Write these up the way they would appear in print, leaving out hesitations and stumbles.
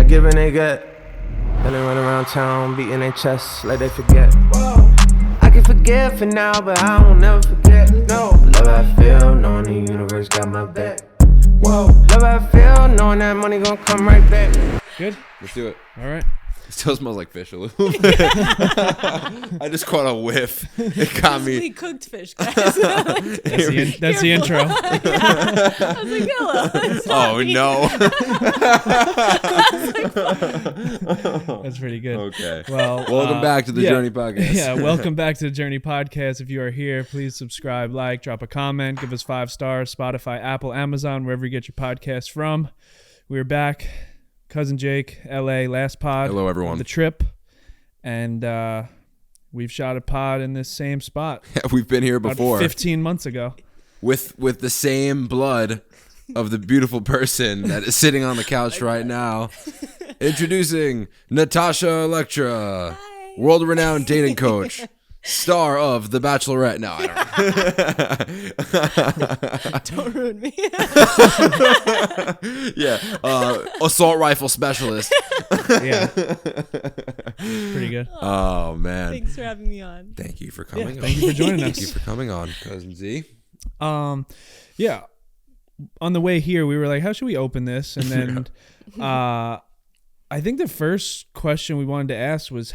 give and they get. Then they run around town beating their chests like they forget. I can forget for now, but I won't never forget. No, love how I feel, knowing the universe got my back. Whoa, love how I feel, knowing that money gon' come right back. Good. Let's do it. All right. It still smells like fish a little bit. I just caught a whiff. It got me. Basically cooked fish, guys. That's the intro. Yeah. I was like, hello. It's not Oh me. no. That's pretty good. Okay. Well, Welcome back to the Journey Podcast. Yeah, welcome back to the Journey Podcast. If you are here, please subscribe, like, drop a comment, give us 5 stars, Spotify, Apple, Amazon, wherever you get your podcasts from. We're back. Cousin Jake, LA, last pod. Hello, everyone. Of the trip. And we've shot a pod in this same spot. We've been here about before 15 months ago. with the same blood of the beautiful person that is sitting on the couch right now. Introducing Natasha Electra, world-renowned dating coach, star of The Bachelorette. No, I Don't ruin me. don't. Yeah, assault rifle specialist. Yeah. Pretty good. Oh man. Thanks for having me on. Thank you for coming on. Thank you for joining Thank you us. for coming on, Cousin Z. Yeah. On the way here, we were like, how should we open this? And then I think the first question we wanted to ask was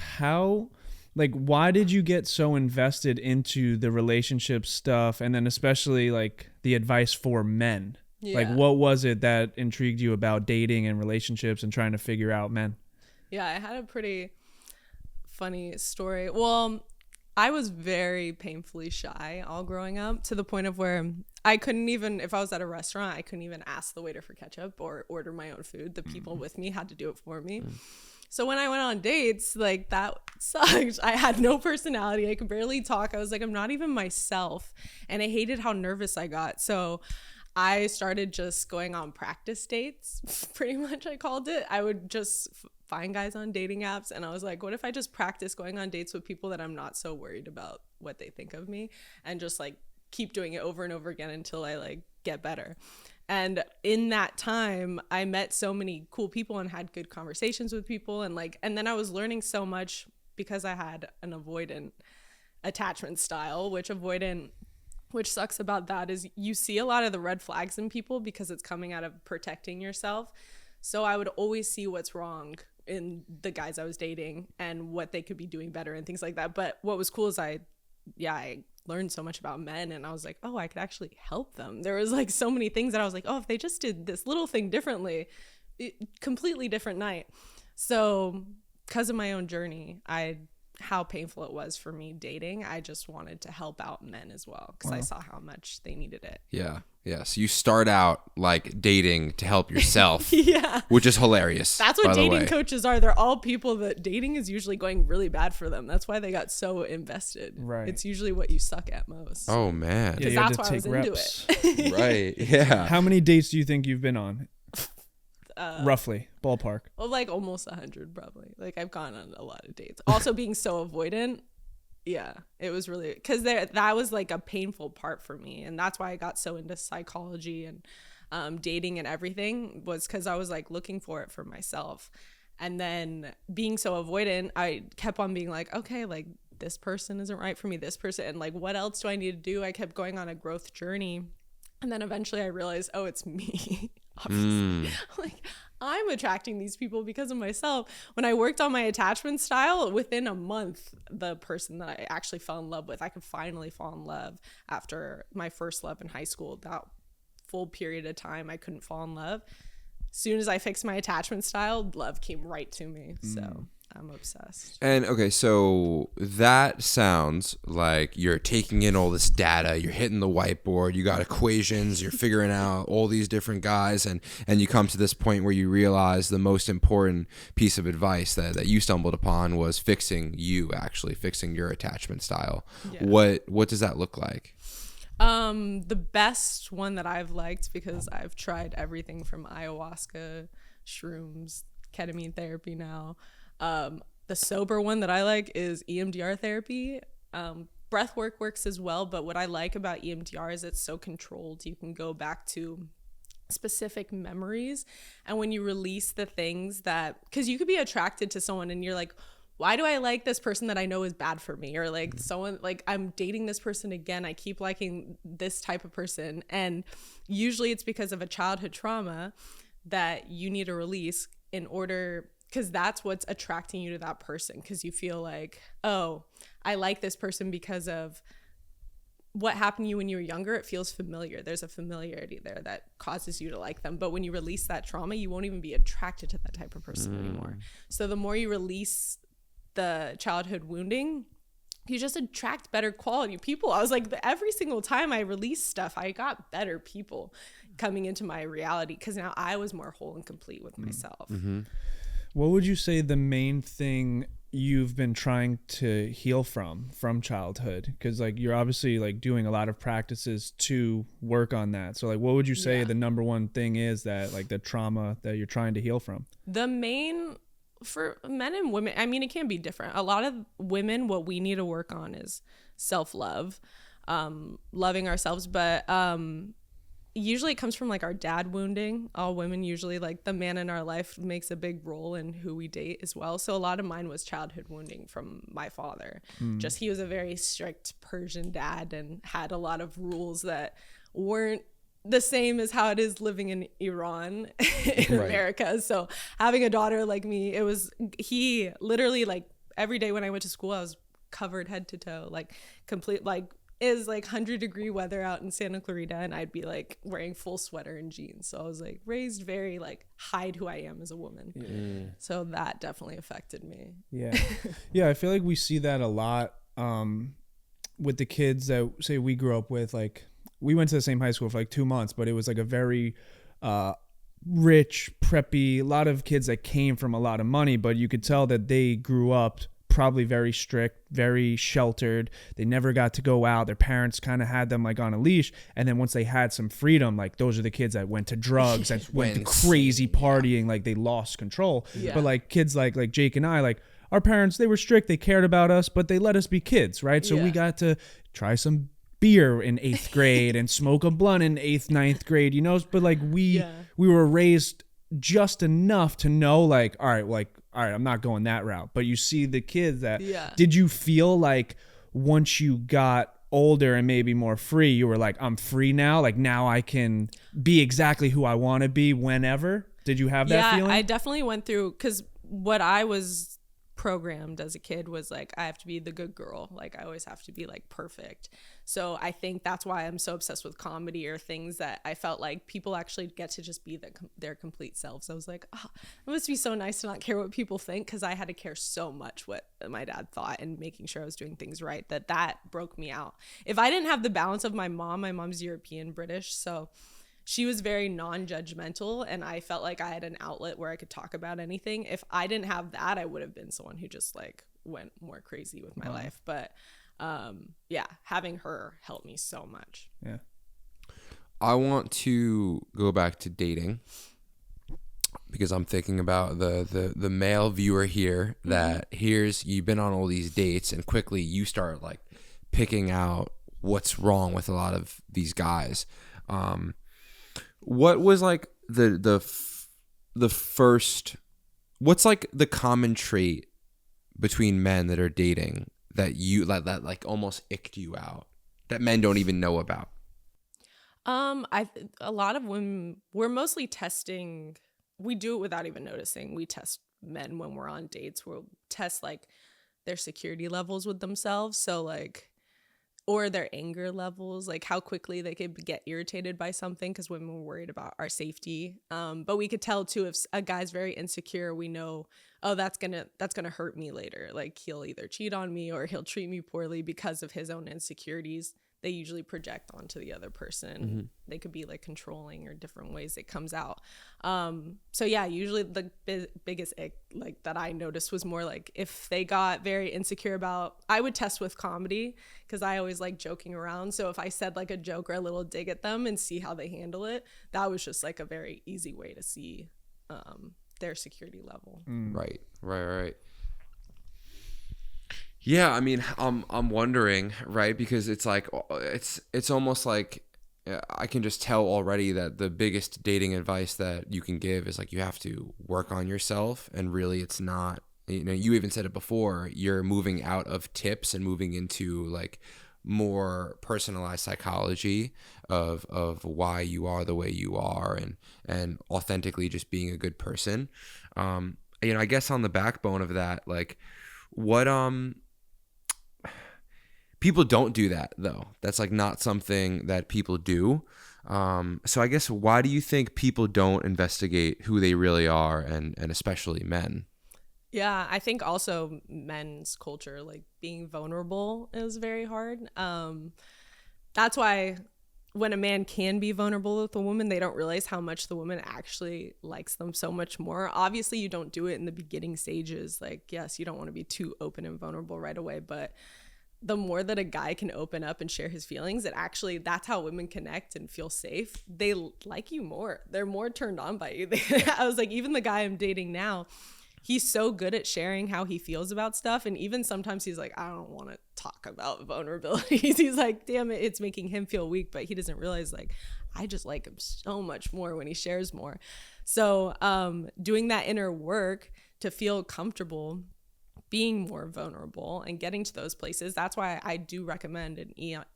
why did you get so invested into the relationship stuff, and then especially like the advice for men? Yeah. Like, what was it that intrigued you about dating and relationships and trying to figure out men? Yeah, I had a pretty funny story. Well, I was very painfully shy all growing up, to the point of where I couldn't even, if I was at a restaurant, I couldn't even ask the waiter for ketchup or order my own food. The people with me had to do it for me. So when I went on dates, like, that sucked. I had no personality. I could barely talk. I was like, I'm not even myself. And I hated how nervous I got. So I started just going on practice dates, pretty much, I called it. I would just find guys on dating apps, and I was like, what if I just practice going on dates with people that I'm not so worried about what they think of me, and just like keep doing it over and over again until I like get better. And in that time, I met so many cool people and had good conversations with people, and then I was learning so much because I had an avoidant attachment style, which sucks about that is you see a lot of the red flags in people because it's coming out of protecting yourself. So I would always see what's wrong in the guys I was dating and what they could be doing better and things like that. But what was cool is I learned so much about men, and I was like, oh, I could actually help them. There was like so many things that I was like, oh, if they just did this little thing differently, completely different night. So because of my own journey, how painful it was for me dating, I just wanted to help out men as well, because I saw how much they needed it. Yeah. So you start out like dating to help yourself. Yeah. Which is hilarious. That's what dating coaches are. They're all people that dating is usually going really bad for them. That's why they got so invested. Right. It's usually what you suck at most. Oh man. Yeah, you that's had to why I was take reps. into it. Right. Yeah. How many dates do you think you've been on? Roughly, ballpark. Well, like almost 100 probably. Like, I've gone on a lot of dates. Also being so avoidant. Yeah, it was really, because that was like a painful part for me. And that's why I got so into psychology and dating and everything, was because I was like looking for it for myself. And then being so avoidant, I kept on being like, okay, like this person isn't right for me, this person. And like, what else do I need to do? I kept going on a growth journey. And then eventually I realized, oh, it's me. Obviously. Like, I'm attracting these people because of myself. When I worked on my attachment style, within a month, the person that I actually fell in love with, I could finally fall in love after my first love in high school. That full period of time, I couldn't fall in love. As soon as I fixed my attachment style, love came right to me. So I'm obsessed. And okay, so that sounds like you're taking in all this data, you're hitting the whiteboard, you got equations, you're figuring out all these different guys, and you come to this point where you realize the most important piece of advice that you stumbled upon was fixing your attachment style. Yeah. What does that look like? The best one that I've liked, because I've tried everything from ayahuasca, shrooms, ketamine therapy now. The sober one that I like is EMDR therapy. Breath work works as well, but what I like about EMDR is it's so controlled. You can go back to specific memories. And when you release the things that, because you could be attracted to someone and you're like, why do I like this person that I know is bad for me? Or like someone, like I'm dating this person again, I keep liking this type of person. And usually it's because of a childhood trauma that you need to release in order, because that's what's attracting you to that person, because you feel like, oh, I like this person because of what happened to you when you were younger. It feels familiar. There's a familiarity there that causes you to like them. But when you release that trauma, you won't even be attracted to that type of person anymore. So the more you release the childhood wounding, you just attract better quality people. I was like, every single time I released stuff, I got better people coming into my reality, because now I was more whole and complete with myself. What would you say the main thing you've been trying to heal from childhood? Because like you're obviously like doing a lot of practices to work on that. So like what would you say the number one thing is that like the trauma that you're trying to heal from? The main, for men and women, I mean, it can be different. A lot of women, what we need to work on is self-love, loving ourselves. But usually it comes from like our dad wounding. All women usually, like the man in our life makes a big role in who we date as well. So a lot of mine was childhood wounding from my father. Just he was a very strict Persian dad and had a lot of rules that weren't the same as how it is living in Iran in America. So having a daughter like me, he literally, like every day when I went to school, I was covered head to toe, like complete, like is like 100-degree weather out in Santa Clarita, and I'd be like wearing full sweater and jeans. So I was like raised very like hide who I am as a woman. So that definitely affected me. Yeah, I feel like we see that a lot with the kids that say we grew up with. Like we went to the same high school for like 2 months, but it was like a very rich, preppy, a lot of kids that came from a lot of money, but you could tell that they grew up probably very strict, very sheltered. They never got to go out. Their parents kind of had them like on a leash. And then once they had some freedom, like those are the kids that went to drugs and went to crazy partying, like they lost control. But like kids like Jake and I, like our parents, they were strict. They cared about us, but they let us be kids, right? So we got to try some beer in 8th grade and smoke a blunt in 8th, 9th grade, you know? But like we were raised just enough to know like, all right, I'm not going that route. But you see the kids that, did you feel like once you got older and maybe more free, you were like, I'm free now. Like now I can be exactly who I want to be whenever. Did you have that feeling? I definitely went through, because what I was programmed as a kid was like, I have to be the good girl. Like I always have to be like perfect. So I think that's why I'm so obsessed with comedy or things that I felt like people actually get to just be their complete selves. I was like, oh, it must be so nice to not care what people think, because I had to care so much what my dad thought and making sure I was doing things right, that broke me out. If I didn't have the balance of my mom's European British, so she was very non-judgmental, and I felt like I had an outlet where I could talk about anything. If I didn't have that, I would have been someone who just like went more crazy with my life. But having her helped me so much. Yeah. I want to go back to dating, because I'm thinking about the male viewer here that hears you've been on all these dates and quickly you start like picking out what's wrong with a lot of these guys. What was like the first, what's like the common trait between men that are dating that you that like almost icked you out, that men don't even know about? A lot of women, we're mostly testing. We do it without even noticing. We test men when we're on dates. We'll test like their security levels with themselves. So like, or their anger levels, like how quickly they could get irritated by something, because women were worried about our safety. But we could tell too, if a guy's very insecure, we know, oh, that's gonna hurt me later. Like he'll either cheat on me or he'll treat me poorly because of his own insecurities. They usually project onto the other person. They could be like controlling or different ways it comes out. So yeah, usually the biggest ick like that I noticed was more like if they got very insecure about, I would test with comedy, because I always like joking around. So if I said like a joke or a little dig at them and see how they handle it, that was just like a very easy way to see their security level. Right. Yeah, I mean, I'm wondering, right? Because it's like it's almost like I can just tell already that the biggest dating advice that you can give is like you have to work on yourself, and really it's not, you even said it before, you're moving out of tips and moving into like more personalized psychology of why you are the way you are, and authentically just being a good person. I guess on the backbone of that, like what people don't do that though. That's like not something that people do. So I guess why do you think people don't investigate who they really are, and especially men? Yeah, I think also men's culture, like being vulnerable is very hard. That's why when a man can be vulnerable with a woman, they don't realize how much the woman actually likes them so much more. Obviously, you don't do it in the beginning stages. Like, yes, you don't want to be too open and vulnerable right away, but the more that a guy can open up and share his feelings, that's how women connect and feel safe. They like you more. They're more turned on by you. I was like, even the guy I'm dating now, he's so good at sharing how he feels about stuff. And even sometimes he's like, I don't want to talk about vulnerabilities. He's like, damn it, it's making him feel weak. But he doesn't realize, like, I just like him so much more when he shares more. So doing that inner work to feel comfortable being more vulnerable and getting to those places. That's why I do recommend an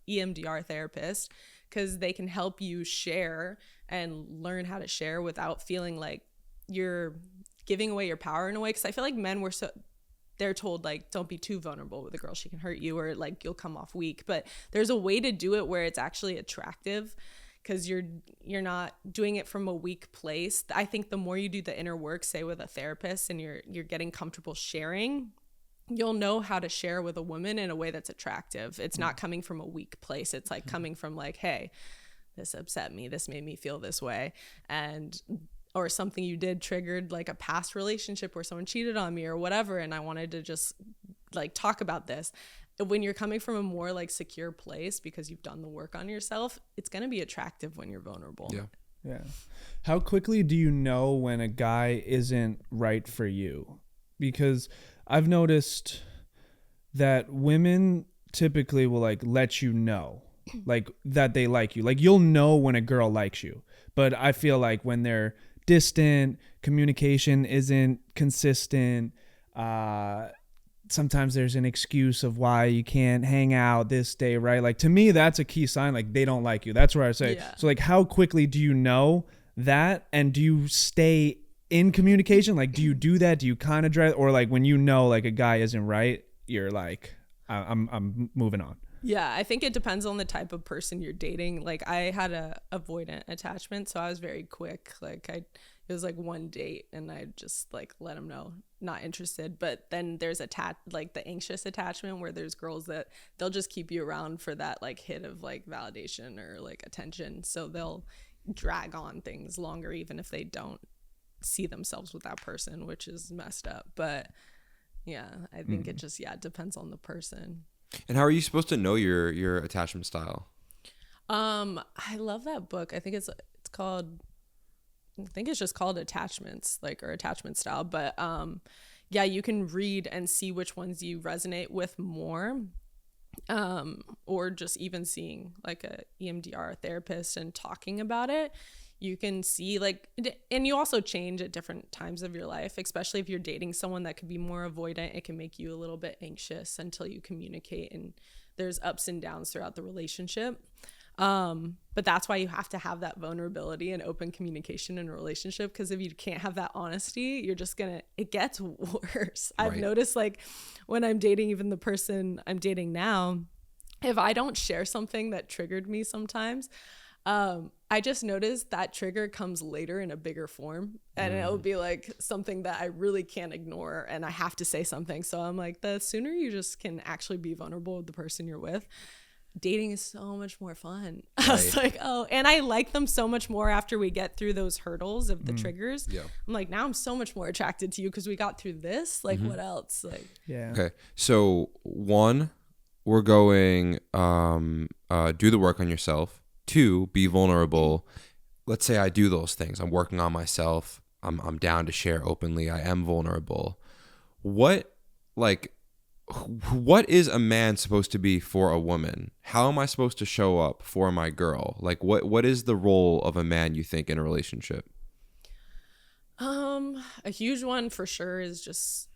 EMDR therapist, because they can help you share and learn how to share without feeling like you're giving away your power in a way. Because I feel like men they're told, like, don't be too vulnerable with a girl, she can hurt you, or like you'll come off weak. But there's a way to do it where it's actually attractive, because you're not doing it from a weak place. I think the more you do the inner work, say with a therapist, and you're getting comfortable sharing, you'll know how to share with a woman in a way that's attractive. It's not coming from a weak place. It's like coming from like, hey, this upset me, this made me feel this way, or something you did triggered like a past relationship where someone cheated on me or whatever, and I wanted to just like talk about this. When you're coming from a more like secure place because you've done the work on yourself, it's going to be attractive when you're vulnerable. Yeah. How quickly do you know when a guy isn't right for you? Because I've noticed that women typically will like let you know like that they like you. Like you'll know when a girl likes you. But I feel like when they're distant, communication isn't consistent, sometimes there's an excuse of why you can't hang out this day, right? Like to me, that's a key sign, like they don't like you. That's where I say. Yeah. So like how quickly do you know that, and do you stay in communication? Like do you do that? Do you kind of dread, or like when you know like a guy isn't right, you're like, I'm moving on? Yeah, I think it depends on the type of person you're dating. Like I had a avoidant attachment, so I was very quick. Like it was like one date and I just like let him know not interested. But then there's like the anxious attachment, where there's girls that they'll just keep you around for that like hit of like validation or like attention. So they'll drag on things longer even if they don't see themselves with that person, which is messed up. But yeah, I think it just it depends on the person. And how are you supposed to know your attachment style? I love that book. I think it's called, I think it's just called Attachments, like, or Attachment Style. But yeah, you can read and see which ones you resonate with more. Or just even seeing like a EMDR therapist and talking about it. You can see like, and you also change at different times of your life, especially if you're dating someone that could be more avoidant. It can make you a little bit anxious until you communicate, and there's ups and downs throughout the relationship. But that's why you have to have that vulnerability and open communication in a relationship, because if you can't have that honesty, you're just it gets worse. I've noticed like when I'm dating, even the person I'm dating now, if I don't share something that triggered me sometimes, I just noticed that trigger comes later in a bigger form, and it'll be like something that I really can't ignore and I have to say something. So I'm like, the sooner you just can actually be vulnerable with the person you're with, dating is so much more fun. I was like, oh, and I like them so much more after we get through those hurdles of the triggers. Yeah. I'm like, now I'm so much more attracted to you because we got through this. Like, what else? Like, Yeah. Okay. So 1, we're going do the work on yourself. 2, be vulnerable. Let's say I do those things. I'm working on myself. I'm down to share openly. I am vulnerable. What, like, what is a man supposed to be for a woman? How am I supposed to show up for my girl? Like, what is the role of a man, you think, in a relationship? A huge one for sure is just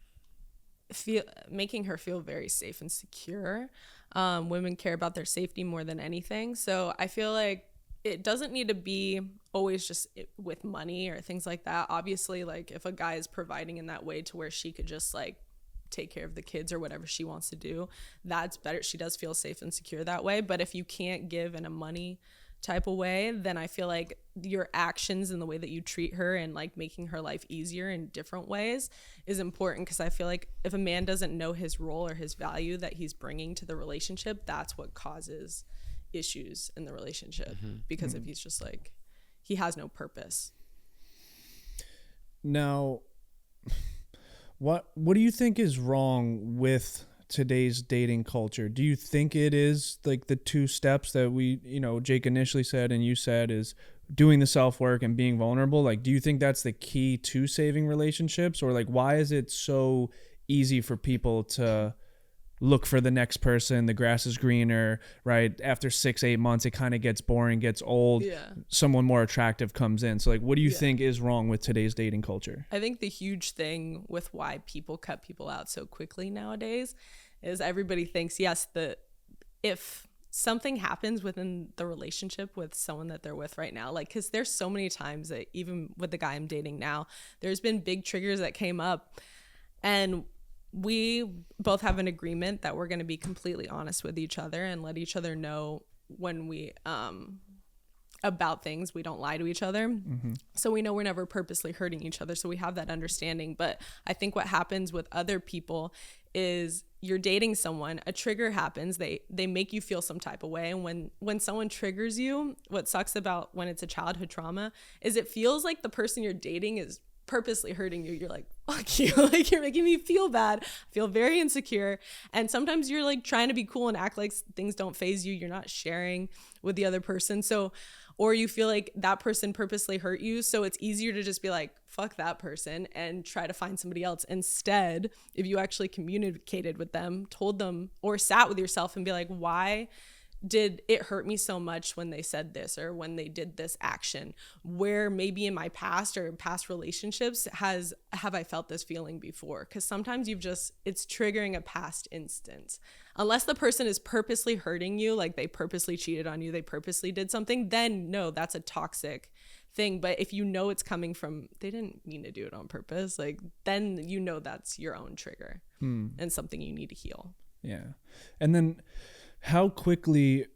making her feel very safe and secure. Women care about their safety more than anything. So I feel like it doesn't need to be always just with money or things like that. Obviously, like if a guy is providing in that way to where she could just like take care of the kids or whatever she wants to do, that's better. She does feel safe and secure that way. But if you can't give in a money type of way, then I feel like your actions and the way that you treat her and like making her life easier in different ways is important. Because I feel like if a man doesn't know his role or his value that he's bringing to the relationship, that's what causes issues in the relationship. Because if he's just like, he has no purpose. Now, what do you think is wrong with today's dating culture? Do you think it is like the two steps that Jake initially said and you said, is doing the self-work and being vulnerable? Like, do you think that's the key to saving relationships? Or like, why is it so easy for people to look for the next person? The grass is greener, right? After 6-8 months, it kind of gets boring, gets old. Yeah. Someone more attractive comes in. So like, what do you think is wrong with today's dating culture? I think the huge thing with why people cut people out so quickly nowadays is everybody thinks, yes, if something happens within the relationship with someone that they're with right now, like, because there's so many times that even with the guy I'm dating now, there's been big triggers that came up, and we both have an agreement that we're going to be completely honest with each other and let each other know when we about things. We don't lie to each other. So we know we're never purposely hurting each other. So we have that understanding. But I think what happens with other people is you're dating someone, a trigger happens, they make you feel some type of way. And when someone triggers you, what sucks about when it's a childhood trauma is it feels like the person you're dating is purposely hurting you. You're like, fuck you. Like, you're making me feel bad. I feel very insecure. And sometimes you're like trying to be cool and act like things don't faze you. You're not sharing with the other person. So, or you feel like that person purposely hurt you. So it's easier to just be like, fuck that person and try to find somebody else. Instead, if you actually communicated with them, told them, or sat with yourself and be like, why did it hurt me so much when they said this or when they did this action? Where maybe in my past or past relationships have I felt this feeling before? Because sometimes it's triggering a past instance. Unless the person is purposely hurting you, like they purposely cheated on you, they purposely did something, then no, that's a toxic thing. But if you know it's coming from, they didn't mean to do it on purpose, like then you know that's your own trigger and something you need to heal. Yeah. And then how quickly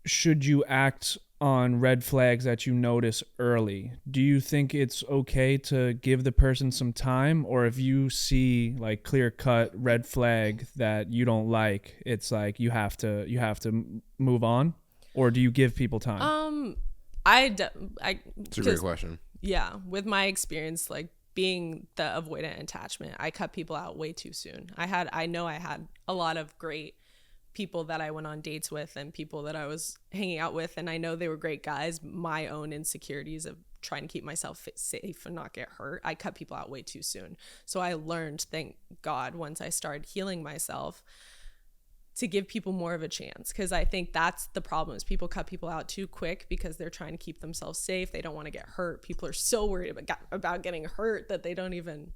should you act on red flags that you notice early? Do you think it's okay to give the person some time? Or if you see like clear cut red flag that you don't like, it's like you have to move on? Or do you give people time? It's a great question. Yeah. With my experience, like being the avoidant attachment, I cut people out way too soon. I know I had a lot of great people that I went on dates with and people that I was hanging out with, and I know they were great guys. My own insecurities of trying to keep myself safe and not get hurt, I cut people out way too soon. So I learned, thank God, once I started healing myself, to give people more of a chance. Because I think that's the problem, is people cut people out too quick because they're trying to keep themselves safe. They don't want to get hurt. People are so worried about getting hurt that they don't even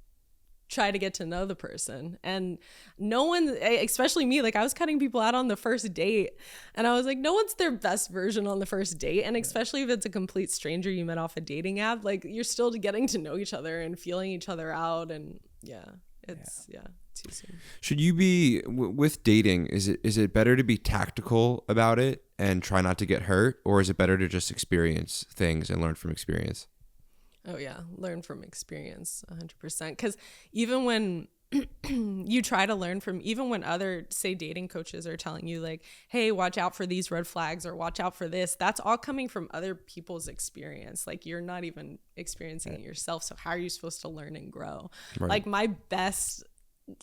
try to get to know the person. And no one, especially me, like I was cutting people out on the first date, and I was like, no one's their best version on the first date. And especially if it's a complete stranger you met off a dating app, like you're still getting to know each other and feeling each other out. And it's too soon. Should you be with dating, is it better to be tactical about it and try not to get hurt, or is it better to just experience things and learn from experience? Oh yeah, learn from experience 100%. Because even when you try to learn from, even when other, say, dating coaches are telling you like, hey, watch out for these red flags or watch out for this, that's all coming from other people's experience. Like you're not even experiencing it yourself. So how are you supposed to learn and grow? Right. Like my best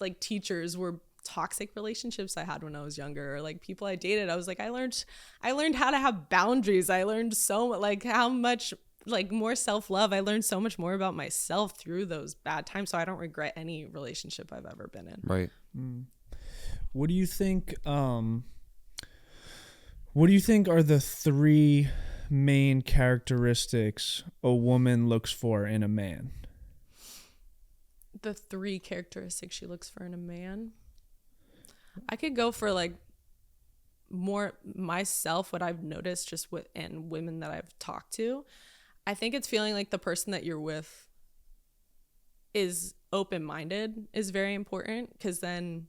like teachers were toxic relationships I had when I was younger, or like people I dated. I was like, I learned how to have boundaries. I learned so like how much like more self-love. I learned so much more about myself through those bad times. So I don't regret any relationship I've ever been in. Right. What do you think? What do you think are the 3 main characteristics a woman looks for in a man? The 3 characteristics she looks for in a man. I could go for like more myself, what I've noticed just with and women that I've talked to. I think it's feeling like the person that you're with is open-minded is very important, because then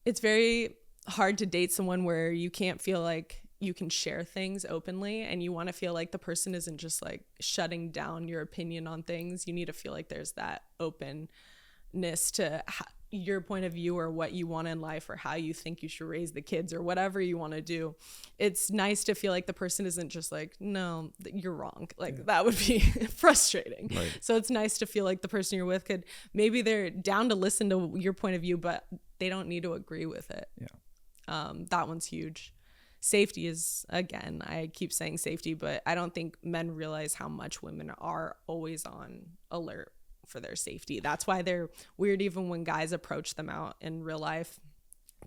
it's very hard to date someone where you can't feel like you can share things openly, and you want to feel like the person isn't just like shutting down your opinion on things. You need to feel like there's that openness to your point of view, or what you want in life, or how you think you should raise the kids, or whatever you want to do. It's nice to feel like the person isn't just like, no, you're wrong. Like that would be frustrating. Right. So it's nice to feel like the person you're with could, maybe they're down to listen to your point of view, but they don't need to agree with it. Yeah. That one's huge. Safety is, again, I keep saying safety, but I don't think men realize how much women are always on alert for their safety. That's why they're weird even when guys approach them out in real life.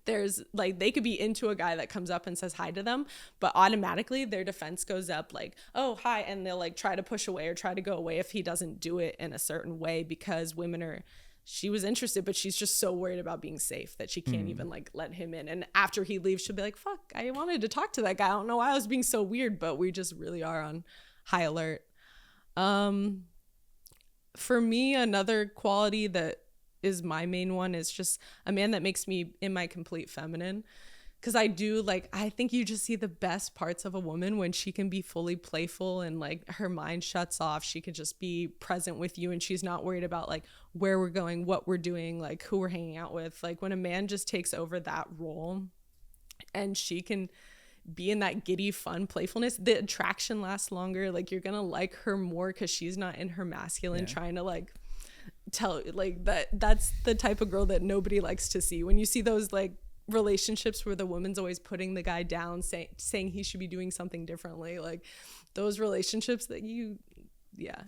There's like, they could be into a guy that comes up and says hi to them, but automatically their defense goes up like, oh, hi. And they'll like try to push away or try to go away if he doesn't do it in a certain way, because women are, she was interested, but she's just so worried about being safe that she can't even like let him in. And after he leaves, she'll be like, fuck, I wanted to talk to that guy. I don't know why I was being so weird, but we just really are on high alert. For me, another quality that is my main one is just a man that makes me in my complete feminine. Because I do, like, I think you just see the best parts of a woman when she can be fully playful and like her mind shuts off. She can just be present with you, and she's not worried about like where we're going, what we're doing, like who we're hanging out with. Like when a man just takes over that role and she can be in that giddy, fun playfulness, the attraction lasts longer. Like you're gonna like her more because she's not in her masculine trying to like tell like that's the type of girl that nobody likes to see. When you see those like relationships where the woman's always putting the guy down, saying he should be doing something differently, like those relationships that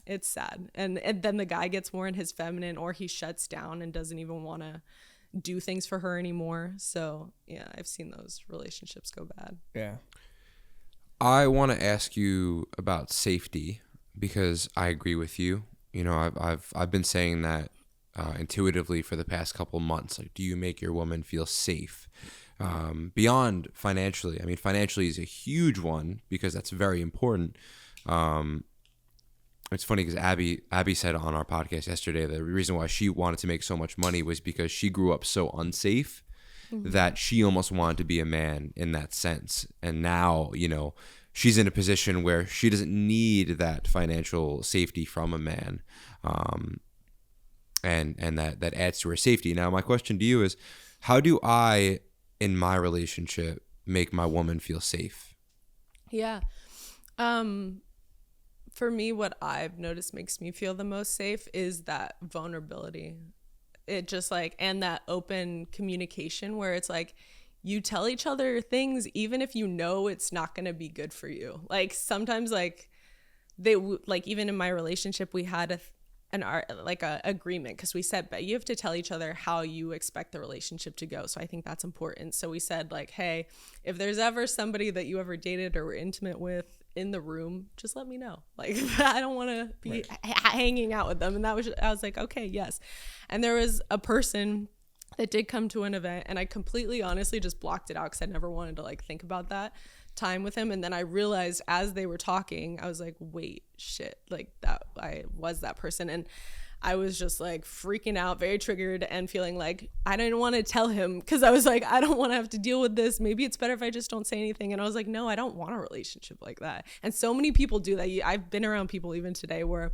it's sad. And then the guy gets more in his feminine, or he shuts down and doesn't even want to do things for her anymore. So yeah, I've seen those relationships go bad. Yeah. I want to ask you about safety, because I agree with you. You know, I've been saying that intuitively for the past couple months. Like, do you make your woman feel safe beyond financially? I mean, financially is a huge one because that's very important. It's funny because Abby said on our podcast yesterday the reason why she wanted to make so much money was because she grew up so unsafe that she almost wanted to be a man in that sense. And now, you know, she's in a position where she doesn't need that financial safety from a man. And that adds to her safety. Now, my question to you is, how do I, in my relationship, make my woman feel safe? Yeah. For me, what I've noticed makes me feel the most safe is that vulnerability. It just like, and that open communication where it's like, you tell each other things, even if you know it's not going to be good for you. Like sometimes like like even in my relationship, we had an agreement, because we said, but you have to tell each other how you expect the relationship to go. So I think that's important. So we said like, hey, if there's ever somebody that you ever dated or were intimate with in the room, just let me know. Like I don't want to be hanging out with them. And I was like, okay, yes. And there was a person that did come to an event, and I completely honestly just blocked it out because I never wanted to like think about that time with him. And then I realized as they were talking, I was like, wait, shit, like that I was that person. And I was just like freaking out, very triggered, and feeling like I didn't want to tell him, because I was like, I don't want to have to deal with this. Maybe it's better if I just don't say anything. And I was like, no, I don't want a relationship like that. And so many people do that. I've been around people even today where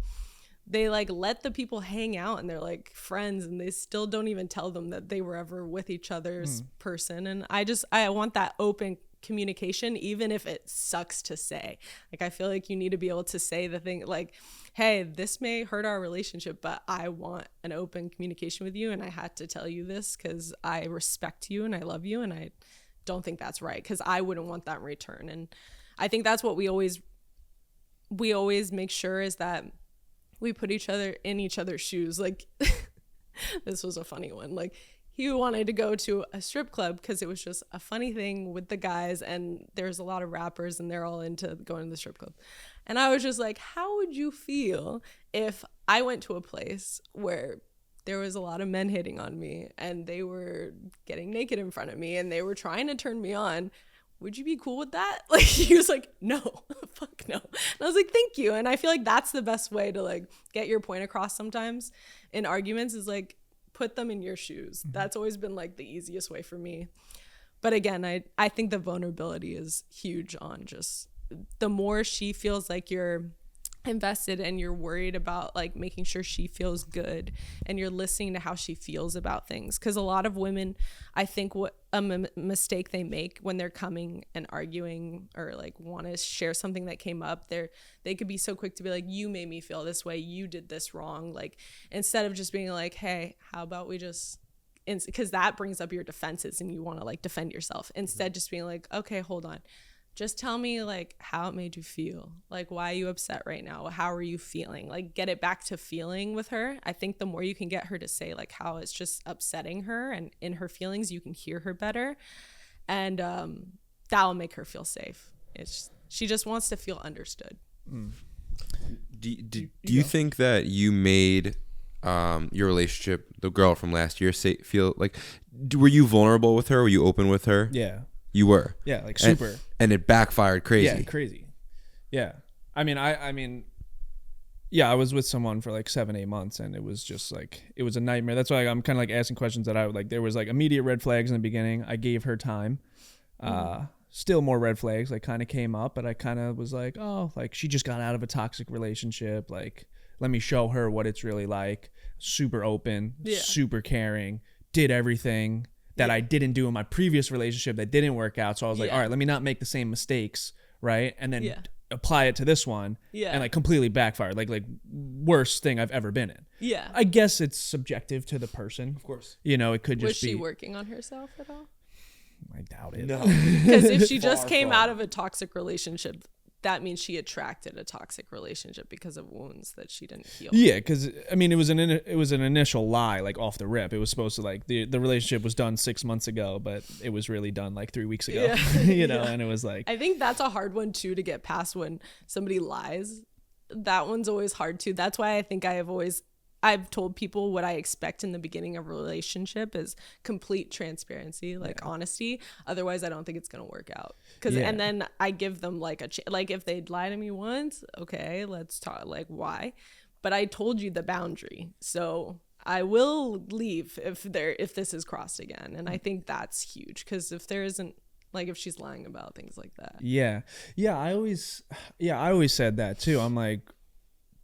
they like let the people hang out and they're like friends, and they still don't even tell them that they were ever with each other's person. And I want that open communication, even if it sucks to say. Like I feel like you need to be able to say the thing like, hey, this may hurt our relationship, but I want an open communication with you, and I had to tell you this because I respect you and I love you, and I don't think that's right, because I wouldn't want that in return. And I think that's what we always make sure is that we put each other in each other's shoes. Like this was a funny one. Like he wanted to go to a strip club because it was just a funny thing with the guys, and there's a lot of rappers and they're all into going to the strip club. And I was just like, how would you feel if I went to a place where there was a lot of men hitting on me and they were getting naked in front of me and they were trying to turn me on? Would you be cool with that? Like, he was like, no, fuck no. And I was like, thank you. And I feel like that's the best way to like get your point across sometimes in arguments, is like, put them in your shoes. That's always been like the easiest way for me. But again, I think the vulnerability is huge on just the more she feels like you're invested and you're worried about like making sure she feels good and you're listening to how she feels about things. Because a lot of women, I think what a mistake they make when they're coming and arguing or like want to share something that came up, they could be so quick to be like, you made me feel this way, you did this wrong, like instead of just being like, hey, how about we just, because that brings up your defenses and you want to like defend yourself, instead just being like, okay, hold on, just tell me like how it made you feel. Like, why are you upset right now? How are you feeling? Like, get it back to feeling with her. I think the more you can get her to say like how it's just upsetting her and in her feelings, you can hear her better. And that'll make her feel safe. She just wants to feel understood. Do you think that you made your relationship, the girl from last year, feel like, were you vulnerable with her? Were you open with her? Yeah. You were. Yeah, like super. And it backfired crazy. Yeah, crazy. Yeah. I mean, yeah, I was with someone for like 7-8 months and it was just like, it was a nightmare. That's why I'm kind of like asking questions that I would like, there was like immediate red flags in the beginning. I gave her time. Still more red flags like kind of came up, but I kind of was like, oh, like she just got out of a toxic relationship. Like, let me show her what it's really like. Super open, super caring, did everything that I didn't do in my previous relationship that didn't work out. So I was like, all right, let me not make the same mistakes, right? And then apply it to this one and like completely backfired. Like worst thing I've ever been in. Yeah. I guess it's subjective to the person. Of course. You know, it could just be. Was she working on herself at all? I doubt it. No. Because if she just came out of a toxic relationship, that means she attracted a toxic relationship because of wounds that she didn't heal. Yeah, because I mean, it was an initial lie, like off the rip. It was supposed to like the relationship was done 6 months ago, but it was really done like 3 weeks ago. Yeah. You know, and it was like, I think that's a hard one too to get past when somebody lies. That one's always hard too. That's why I think I've told people what I expect in the beginning of a relationship is complete transparency, like honesty. Otherwise, I don't think it's going to work out. And then I give them like like if they'd lie to me once, okay, let's talk like why. But I told you the boundary. So I will leave if this is crossed again. And I think that's huge, because if there isn't, like if she's lying about things like that. Yeah. I always said that too. I'm like,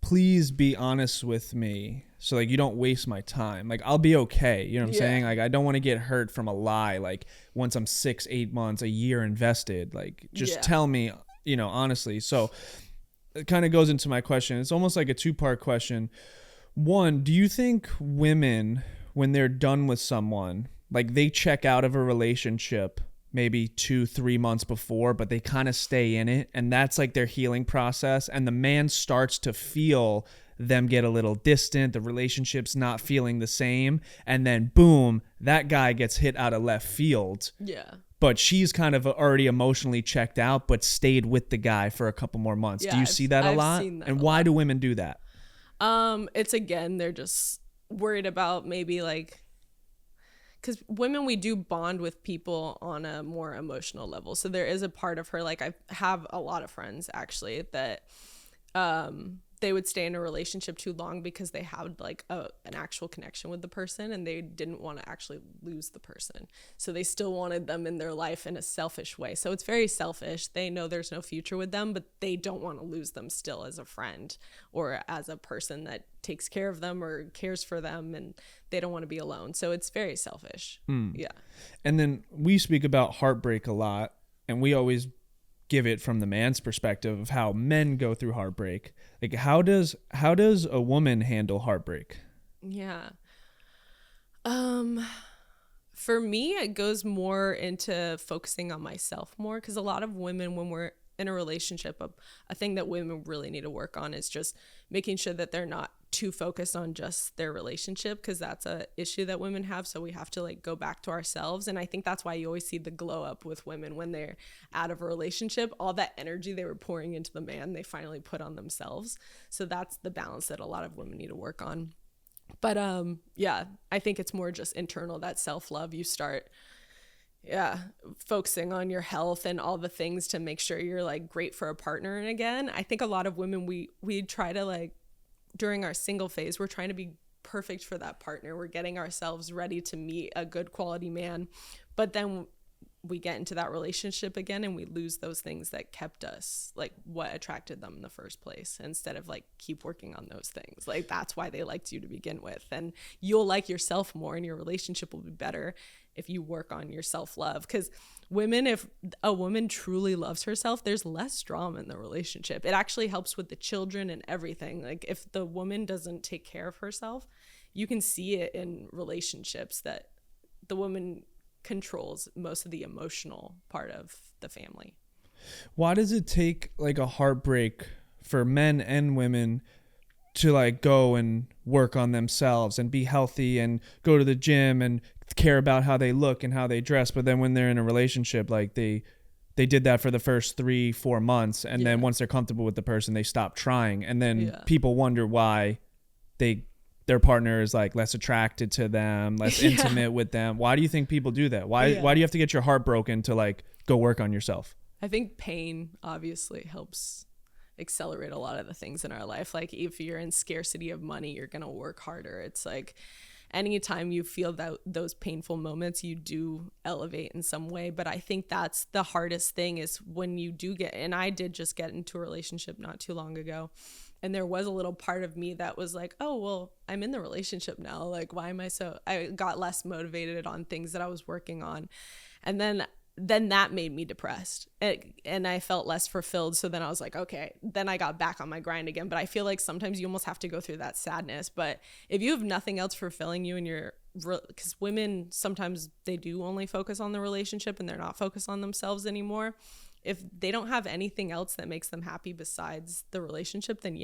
please be honest with me so like you don't waste my time. Like I'll be okay. You know what I'm saying? Like I don't want to get hurt from a lie. Like once I'm 6-8 months, a year invested, like just tell me, you know, honestly. So it kind of goes into my question. It's almost like a 2-part question. One, do you think women, when they're done with someone, like they check out of a relationship maybe 2-3 months before, but they kind of stay in it, and that's like their healing process, and the man starts to feel them get a little distant, the relationship's not feeling the same, and then boom, that guy gets hit out of left field. Yeah. But she's kind of already emotionally checked out, but stayed with the guy for a couple more months. Do you see that a lot? And why do women do that? It's again, they're just worried about maybe like, because women, we do bond with people on a more emotional level. So there is a part of her, like I have a lot of friends actually that they would stay in a relationship too long because they had like an actual connection with the person and they didn't want to actually lose the person. So they still wanted them in their life in a selfish way. So it's very selfish. They know there's no future with them, but they don't want to lose them still as a friend or as a person that takes care of them or cares for them, and they don't want to be alone. So it's very selfish. Yeah. And then we speak about heartbreak a lot, and we always give it from the man's perspective of how men go through heartbreak. Like how does a woman handle heartbreak? Yeah. For me, it goes more into focusing on myself more, because a lot of women, when we're in a relationship, a thing that women really need to work on is just making sure that they're not too focused on just their relationship, because that's a issue that women have. So we have to like go back to ourselves. And I think that's why you always see the glow up with women when they're out of a relationship. All that energy they were pouring into the man, they finally put on themselves. So that's the balance that a lot of women need to work on. But yeah, I think it's more just internal, that self-love. You start focusing on your health and all the things to make sure you're like great for a partner. And again, I think a lot of women, we try to like, during our single phase, we're trying to be perfect for that partner. We're getting ourselves ready to meet a good quality man. But then we get into that relationship again and we lose those things that kept us, like what attracted them in the first place, instead of like keep working on those things. Like that's why they liked you to begin with. And you'll like yourself more and your relationship will be better if you work on your self-love. Because women, if a woman truly loves herself, there's less drama in the relationship. It actually helps with the children and everything. Like if the woman doesn't take care of herself, you can see it in relationships that the woman controls most of the emotional part of the family. Why does it take like a heartbreak for men and women to like go and work on themselves and be healthy and go to the gym and care about how they look and how they dress, but then when they're in a relationship, like they did that for the first 3-4 months, and then once they're comfortable with the person, they stop trying, and then people wonder why their partner is like less attracted to them, less intimate with them. Why do you think people do that? Why do you have to get your heart broken to like go work on yourself? I think pain obviously helps accelerate a lot of the things in our life. Like if you're in scarcity of money, you're gonna work harder. It's like anytime you feel those painful moments, you do elevate in some way. But I think that's the hardest thing, is when you do get, and I did just get into a relationship not too long ago, and there was a little part of me that was like, oh, well, I'm in the relationship now. Like, why am I got less motivated on things that I was working on. And then that made me depressed, and I felt less fulfilled. So then I was like, okay, then I got back on my grind again. But I feel like sometimes you almost have to go through that sadness. But if you have nothing else fulfilling you in your, because women sometimes they do only focus on the relationship and they're not focused on themselves anymore. If they don't have anything else that makes them happy besides the relationship, then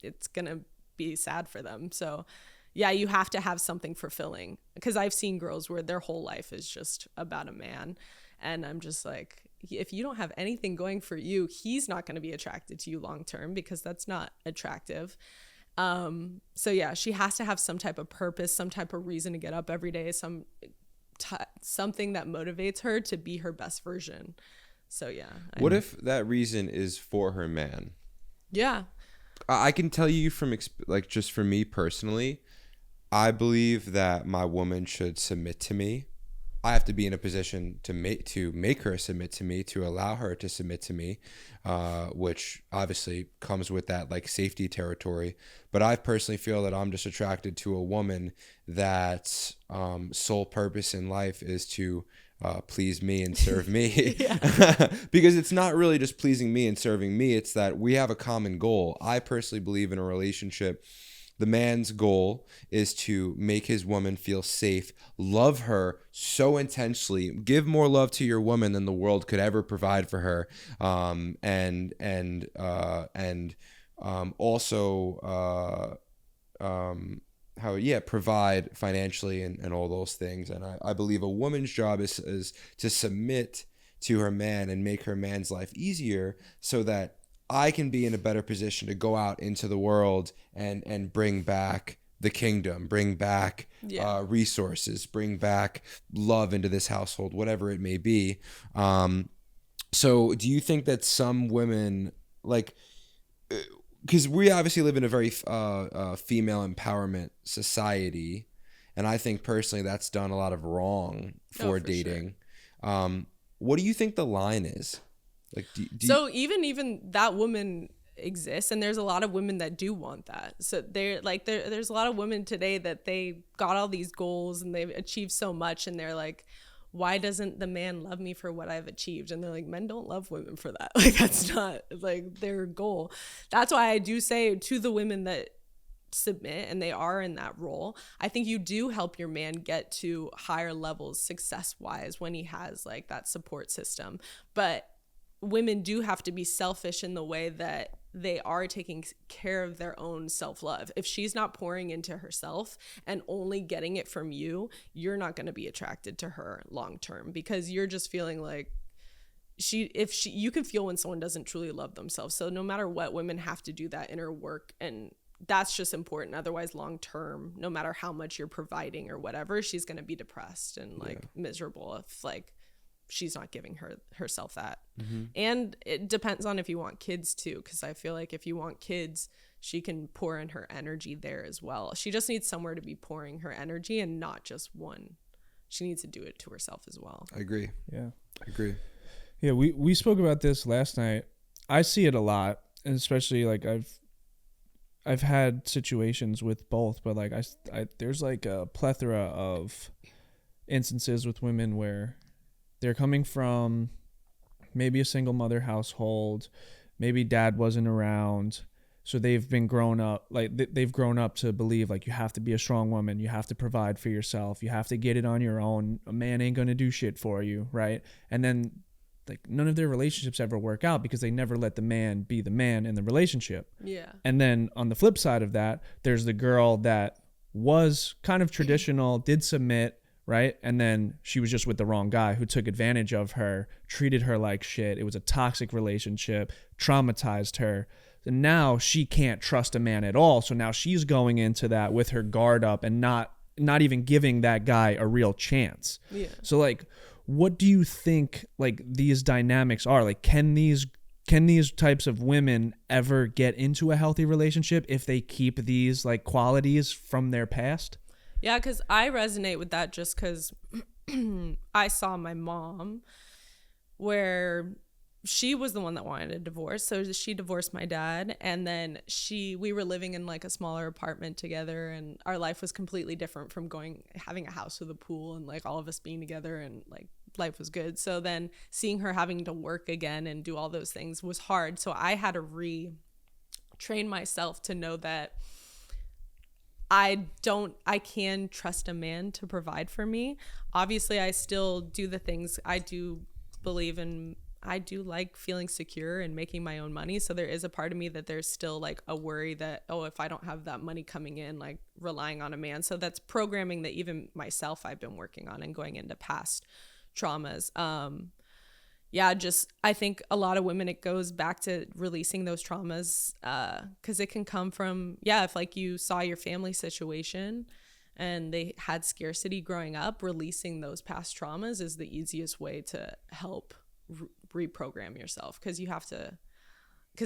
it's gonna be sad for them. So yeah, you have to have something fulfilling, because I've seen girls where their whole life is just about a man. And I'm just like, if you don't have anything going for you, he's not going to be attracted to you long term, because that's not attractive. So yeah, she has to have some type of purpose, some type of reason to get up every day, something that motivates her to be her best version. So yeah. What if that reason is for her man? Yeah. I can tell you from like just for me personally, I believe that my woman should submit to me. I have to be in a position to make her submit to me, to allow her to submit to me, which obviously comes with that like safety territory. But I personally feel that I'm just attracted to a woman that sole purpose in life is to please me and serve me. Because it's not really just pleasing me and serving me. It's that we have a common goal. I personally believe in a relationship, the man's goal is to make his woman feel safe, love her so intensely, give more love to your woman than the world could ever provide for her, provide financially and all those things. And I believe a woman's job is to submit to her man and make her man's life easier, so that I can be in a better position to go out into the world and bring back the kingdom, bring back resources, bring back love into this household, whatever it may be. So do you think that some women, like, because we obviously live in a very female empowerment society, and I think personally that's done a lot of wrong for dating. Sure. What do you think the line is? Like, so even that woman exists, and there's a lot of women that do want that. So there's a lot of women today that they got all these goals and they've achieved so much, and they're like, why doesn't the man love me for what I've achieved? And they're like, men don't love women for that. Like, that's not like their goal. That's why I do say to the women that submit and they are in that role, I think you do help your man get to higher levels success wise when he has like that support system. But women do have to be selfish in the way that they are taking care of their own self-love. If she's not pouring into herself and only getting it from you, you're not going to be attracted to her long term, because you're just feeling like you can feel when someone doesn't truly love themselves. So no matter what, women have to do that inner work, and that's just important. Otherwise, long term, no matter how much you're providing or whatever, she's going to be depressed and like miserable if like she's not giving herself that. And it depends on if you want kids too, because I feel like if you want kids, she can pour in her energy there as well. She just needs somewhere to be pouring her energy, and not just one. She needs to do it to herself as well. I agree. Yeah. I agree. Yeah, we spoke about this last night. I see it a lot, and especially like I've had situations with both, but like I there's like a plethora of instances with women where they're coming from maybe a single mother household, maybe dad wasn't around, so they've been grown up, like they've grown up to believe like you have to be a strong woman, you have to provide for yourself, you have to get it on your own, a man ain't gonna do shit for you, right? And then like none of their relationships ever work out because they never let the man be the man in the relationship. Yeah. And then on the flip side of that, there's the girl that was kind of traditional, did submit, right? And then she was just with the wrong guy who took advantage of her, treated her like shit. It was a toxic relationship, traumatized her. And now she can't trust a man at all. So now she's going into that with her guard up and not even giving that guy a real chance. Yeah. So like, what do you think like these dynamics are? Like, can these types of women ever get into a healthy relationship if they keep these like qualities from their past? Yeah, because I resonate with that just because I saw my mom where she was the one that wanted a divorce. So she divorced my dad, and then we were living in like a smaller apartment together, and our life was completely different from having a house with a pool and like all of us being together, and like life was good. So then seeing her having to work again and do all those things was hard. So I had to retrain myself to know that I can trust a man to provide for me. Obviously, I still do the things I do believe in. I do like feeling secure and making my own money. So there is a part of me that there's still like a worry that, oh, if I don't have that money coming in, like relying on a man. So that's programming that even myself I've been working on and going into past traumas. I think a lot of women, it goes back to releasing those traumas, because it can come from, if like you saw your family situation and they had scarcity growing up, releasing those past traumas is the easiest way to help reprogram yourself. Because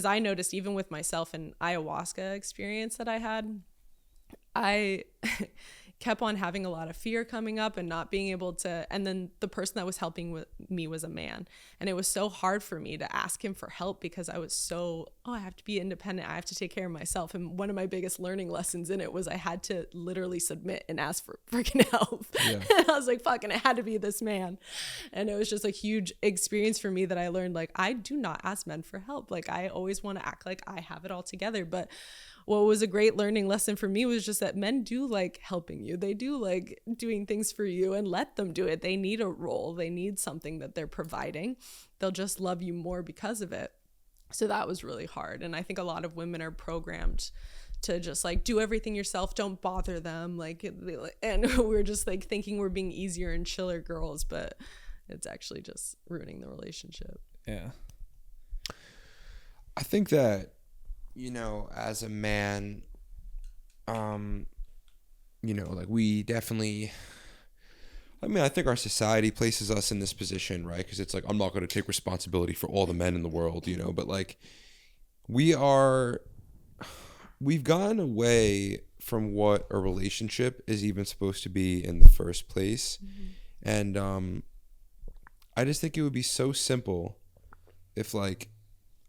I noticed even with myself and ayahuasca experience that I had, I kept on having a lot of fear coming up and not being able to, and then the person that was helping with me was a man, and it was so hard for me to ask him for help because I was I have to be independent, I have to take care of myself. And one of my biggest learning lessons in it was I had to literally submit and ask for freaking help. And I was like, fuck, and it had to be this man. And it was just a huge experience for me that I learned, like, I do not ask men for help. Like, I always want to act like I have it all together. But what was a great learning lesson for me was just that men do like helping you. They do like doing things for you, and let them do it. They need a role. They need something that they're providing. They'll just love you more because of it. So that was really hard. And I think a lot of women are programmed to just like do everything yourself. Don't bother them. And we're just like thinking we're being easier and chiller girls, but it's actually just ruining the relationship. Yeah. I think that, as a man, like we definitely, I think our society places us in this position, right? Because it's like, I'm not going to take responsibility for all the men in the world, but like we've gotten away from what a relationship is even supposed to be in the first place. Mm-hmm. And I just think it would be so simple if like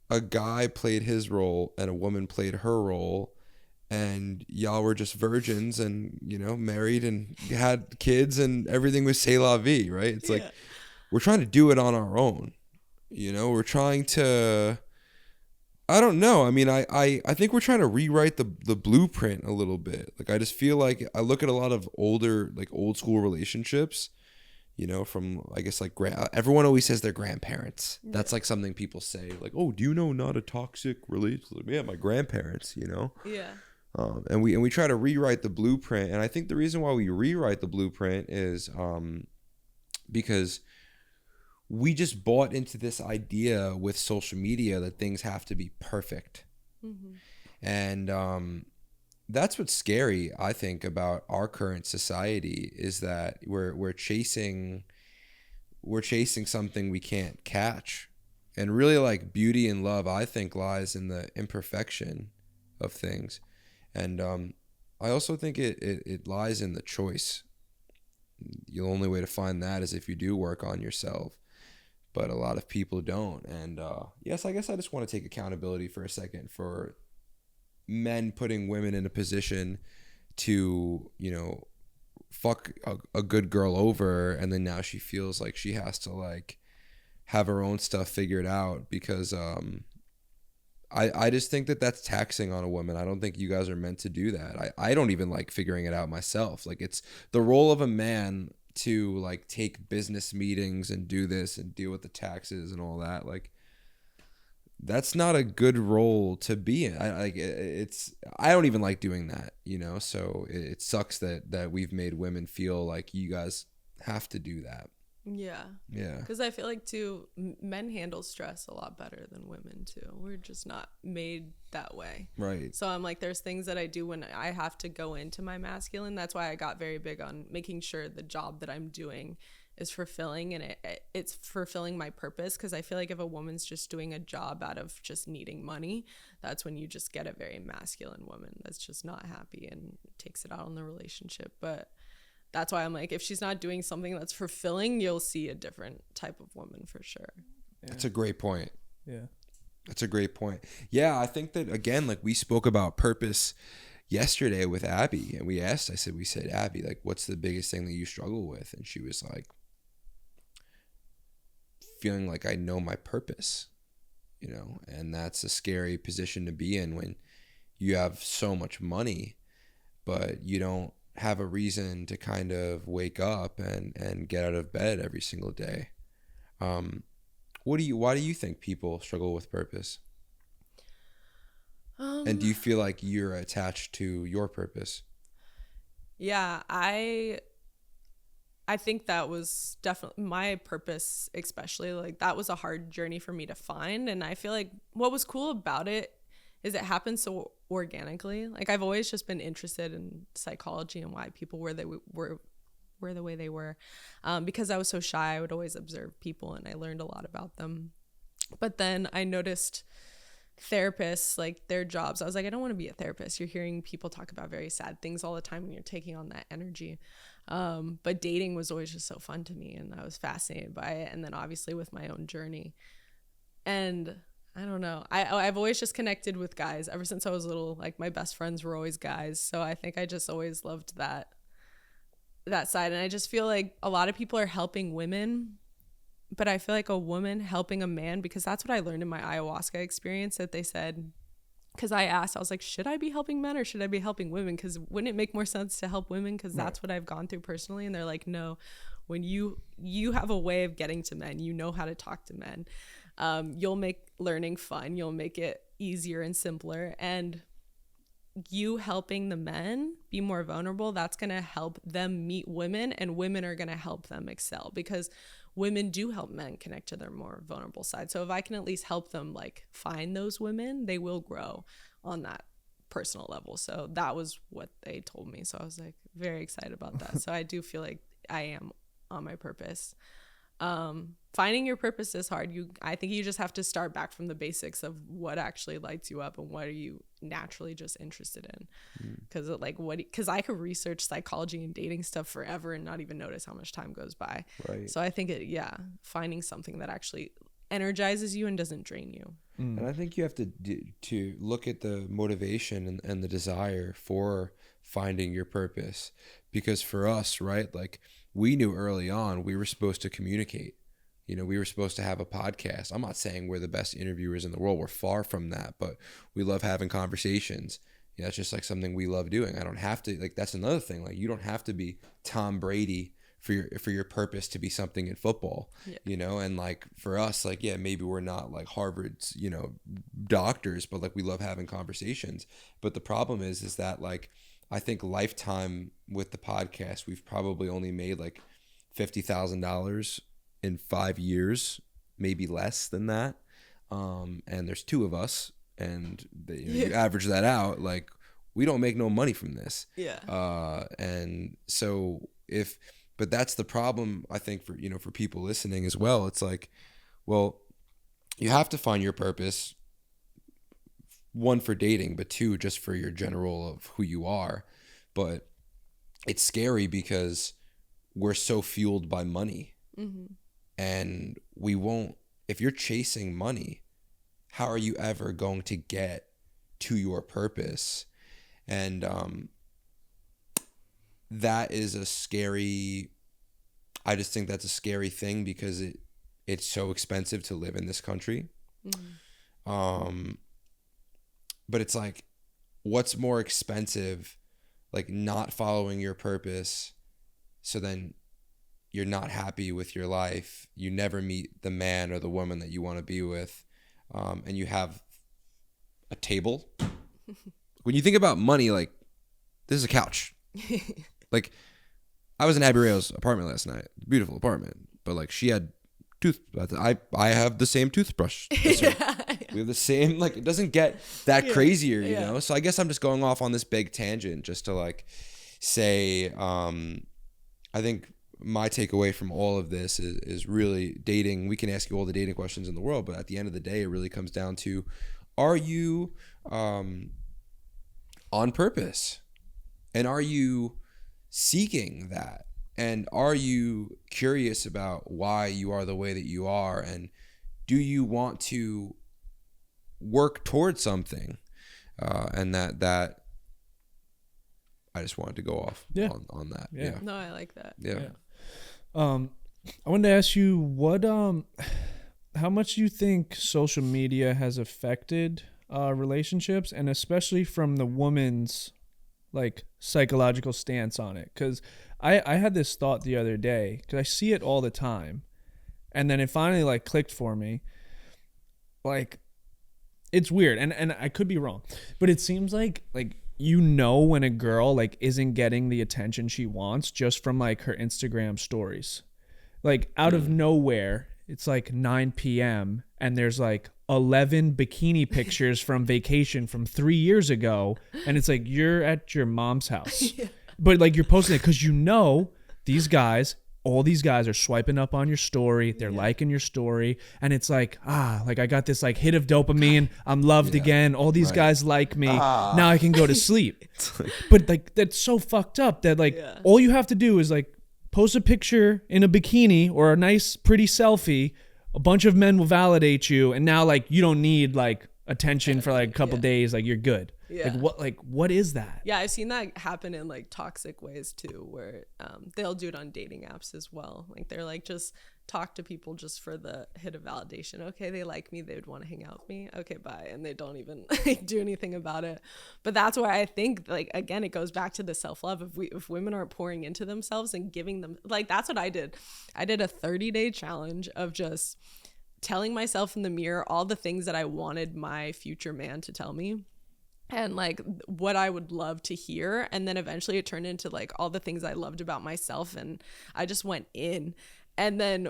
a guy played his role and a woman played her role, and y'all were just virgins and, married and had kids and everything was c'est la vie, right? It's like, we're trying to do it on our own. We're trying to, I don't know. I think we're trying to rewrite the blueprint a little bit. Like, I just feel like I look at a lot of old school relationships, you know, from, I guess, like, everyone always says their grandparents. That's like something people say, like, oh, do you know not a toxic relationship? Yeah, my grandparents, you know? Yeah. And we try to rewrite the blueprint. And I think the reason why we rewrite the blueprint is because we just bought into this idea with social media that things have to be perfect. And that's what's scary, I think, about our current society, is that we're chasing something we can't catch. And really, like, beauty and love, I think, lies in the imperfection of things. And I also think it lies in the choice. The only way to find that is if you do work on yourself. But a lot of people don't. And yes, I guess I just want to take accountability for a second for men putting women in a position to, you know, fuck a good girl over, and then now she feels like she has to, like, have her own stuff figured out, because I just think that that's taxing on a woman. I don't think you guys are meant to do that. I don't even like figuring it out myself. Like, it's the role of a man to, like, take business meetings and do this and deal with the taxes and all that. Like, that's not a good role to be in. I don't even like doing that, you know? So it sucks that we've made women feel like you guys have to do that. Yeah. Yeah. Because I feel like, too, men handle stress a lot better than women, too. We're just not made that way. Right. So I'm like, there's things that I do when I have to go into my masculine. That's why I got very big on making sure the job that I'm doing is fulfilling, and it's fulfilling my purpose. Because I feel like if a woman's just doing a job out of just needing money, that's when you just get a very masculine woman that's just not happy and takes it out on the relationship. But that's why I'm like, if she's not doing something that's fulfilling, you'll see a different type of woman for sure. Yeah. That's a great point. Yeah. That's a great point. Yeah, I think that, again, like, we spoke about purpose yesterday with Abby, and we said, Abby, like, what's the biggest thing that you struggle with? And she was like, feeling like I know my purpose, you know, and that's a scary position to be in when you have so much money, but you don't have a reason to kind of wake up and get out of bed every single day. Why do you think people struggle with purpose? And do you feel like you're attached to your purpose? Yeah, I think that was definitely my purpose, especially. Like, that was a hard journey for me to find. And I feel like what was cool about it is it happened so organically. Like, I've always just been interested in psychology and why people were the way they were. Because I was so shy, I would always observe people, and I learned a lot about them. But then I noticed therapists, like, their jobs. I was like, I don't want to be a therapist. You're hearing people talk about very sad things all the time when you're taking on that energy. But dating was always just so fun to me, and I was fascinated by it. And then obviously with my own journey, and I don't know, I've always just connected with guys ever since I was little. Like, my best friends were always guys, so I think I just always loved that side. And I just feel like a lot of people are helping women, but I feel like a woman helping a man, because that's what I learned in my ayahuasca experience, that they said, because I asked, I was like, should I be helping men or should I be helping women? Because wouldn't it make more sense to help women? Because that's what I've gone through personally. And they're like, no, when you have a way of getting to men, you know how to talk to men. You'll make learning fun. You'll make it easier and simpler. And you helping the men be more vulnerable, that's going to help them meet women, and women are going to help them excel, because women do help men connect to their more vulnerable side. So if I can at least help them, like, find those women, they will grow on that personal level. So that was what they told me. So I was, like, very excited about that. So I do feel like I am on my purpose. Finding your purpose is hard. I think you just have to start back from the basics of what actually lights you up and what are you naturally just interested in. Because I could research psychology and dating stuff forever and not even notice how much time goes by. Right. So I think finding something that actually energizes you and doesn't drain you. And I think you have to look at the motivation and the desire for finding your purpose, because for us, right, like, we knew early on we were supposed to communicate. You know, we were supposed to have a podcast. I'm not saying we're the best interviewers in the world. We're far from that, but we love having conversations. You know, it's just like something we love doing. I don't have to, like, that's another thing. Like, you don't have to be Tom Brady for your purpose to be something in football, Yeah. you know. And like for us, like, yeah, maybe we're not like Harvard's, you know, doctors, but like we love having conversations. But the problem is that like I think lifetime with the podcast, we've probably only made like $50,000 in 5 years, maybe less than that. And there's two of us, and you average that out, like we don't make no money from this. Yeah. And so but that's the problem, I think, for, you know, for people listening as well. It's like, well, you have to find your purpose, one, for dating, but two, just for your general of who you are. But it's scary because we're so fueled by money. Mm-hmm. And we won't, if you're chasing money, how are you ever going to get to your purpose? And that is a scary, I just think that's a scary thing because it's so expensive to live in this country. Mm-hmm. But it's like, what's more expensive, like not following your purpose, so then you're not happy with your life, you never meet the man or the woman that you want to be with, and you have a table. When you think about money, like, this is a couch. Like, I was in Abby Rayo's apartment last night. Beautiful apartment. But like, she had I have the same toothbrush as her. We have the same, like, it doesn't get that crazier, you know? So I guess I'm just going off on this big tangent just to like say, I think my takeaway from all of this is really dating. We can ask you all the dating questions in the world, but at the end of the day, it really comes down to, are you on purpose? And are you seeking that? And are you curious about why you are the way that you are? And do you want to work towards something? And that I just wanted to go off on that. Yeah. No, I like that. Yeah. I wanted to ask you how much do you think social media has affected relationships, and especially from the woman's like psychological stance on it? Because I had this thought the other day, because I see it all the time, and then it finally like clicked for me. Like, it's weird, and I could be wrong, but it seems like you know when a girl like isn't getting the attention she wants just from like her Instagram stories. Like, out of nowhere, it's like 9 p.m. and there's like 11 bikini pictures from vacation from 3 years ago, and it's like you're at your mom's house. But like, you're posting it because you know all these guys are swiping up on your story, they're liking your story, and it's like, like I got this like hit of dopamine, I'm loved again, all these guys like me, now I can go to sleep. But like, that's so fucked up that like all you have to do is like post a picture in a bikini or a nice pretty selfie, a bunch of men will validate you, and now like you don't need like attention for like a couple days, like you're good. Like what is that? Yeah, I've seen that happen in like toxic ways too, where they'll do it on dating apps as well. Like, they're like, just talk to people just for the hit of validation. Okay, they like me, they would want to hang out with me, okay, bye. And they don't even like do anything about it. But that's why I think, like, again, it goes back to the self-love. If women aren't pouring into themselves and giving them, like, that's what I did a 30-day challenge of just telling myself in the mirror all the things that I wanted my future man to tell me, and like what I would love to hear. And then eventually it turned into like all the things I loved about myself, and I just went in. And then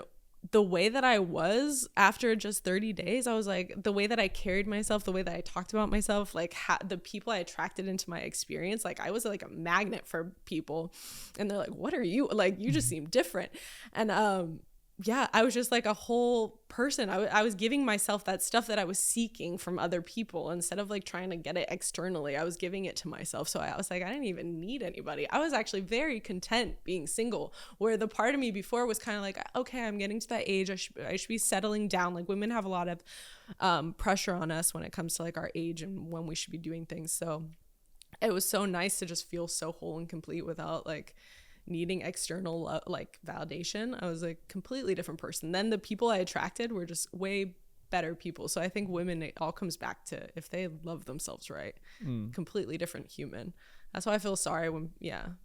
the way that I was after just 30 days, I was like, the way that I carried myself, the way that I talked about myself, like the people I attracted into my experience, like I was like a magnet for people, and they're like, what are you, like, you just seem different. And yeah, I was just like a whole person. I was giving myself that stuff that I was seeking from other people. Instead of like trying to get it externally, I was giving it to myself. So I was like, I didn't even need anybody. I was actually very content being single, where the part of me before was kind of like, okay, I'm getting to that age, I should be settling down. Like, women have a lot of pressure on us when it comes to like our age and when we should be doing things. So it was so nice to just feel so whole and complete without like needing external like validation. I was a completely different person. Then the people I attracted were just way better people. So I think women, it all comes back to if they love themselves right, completely different human. That's why I feel sorry when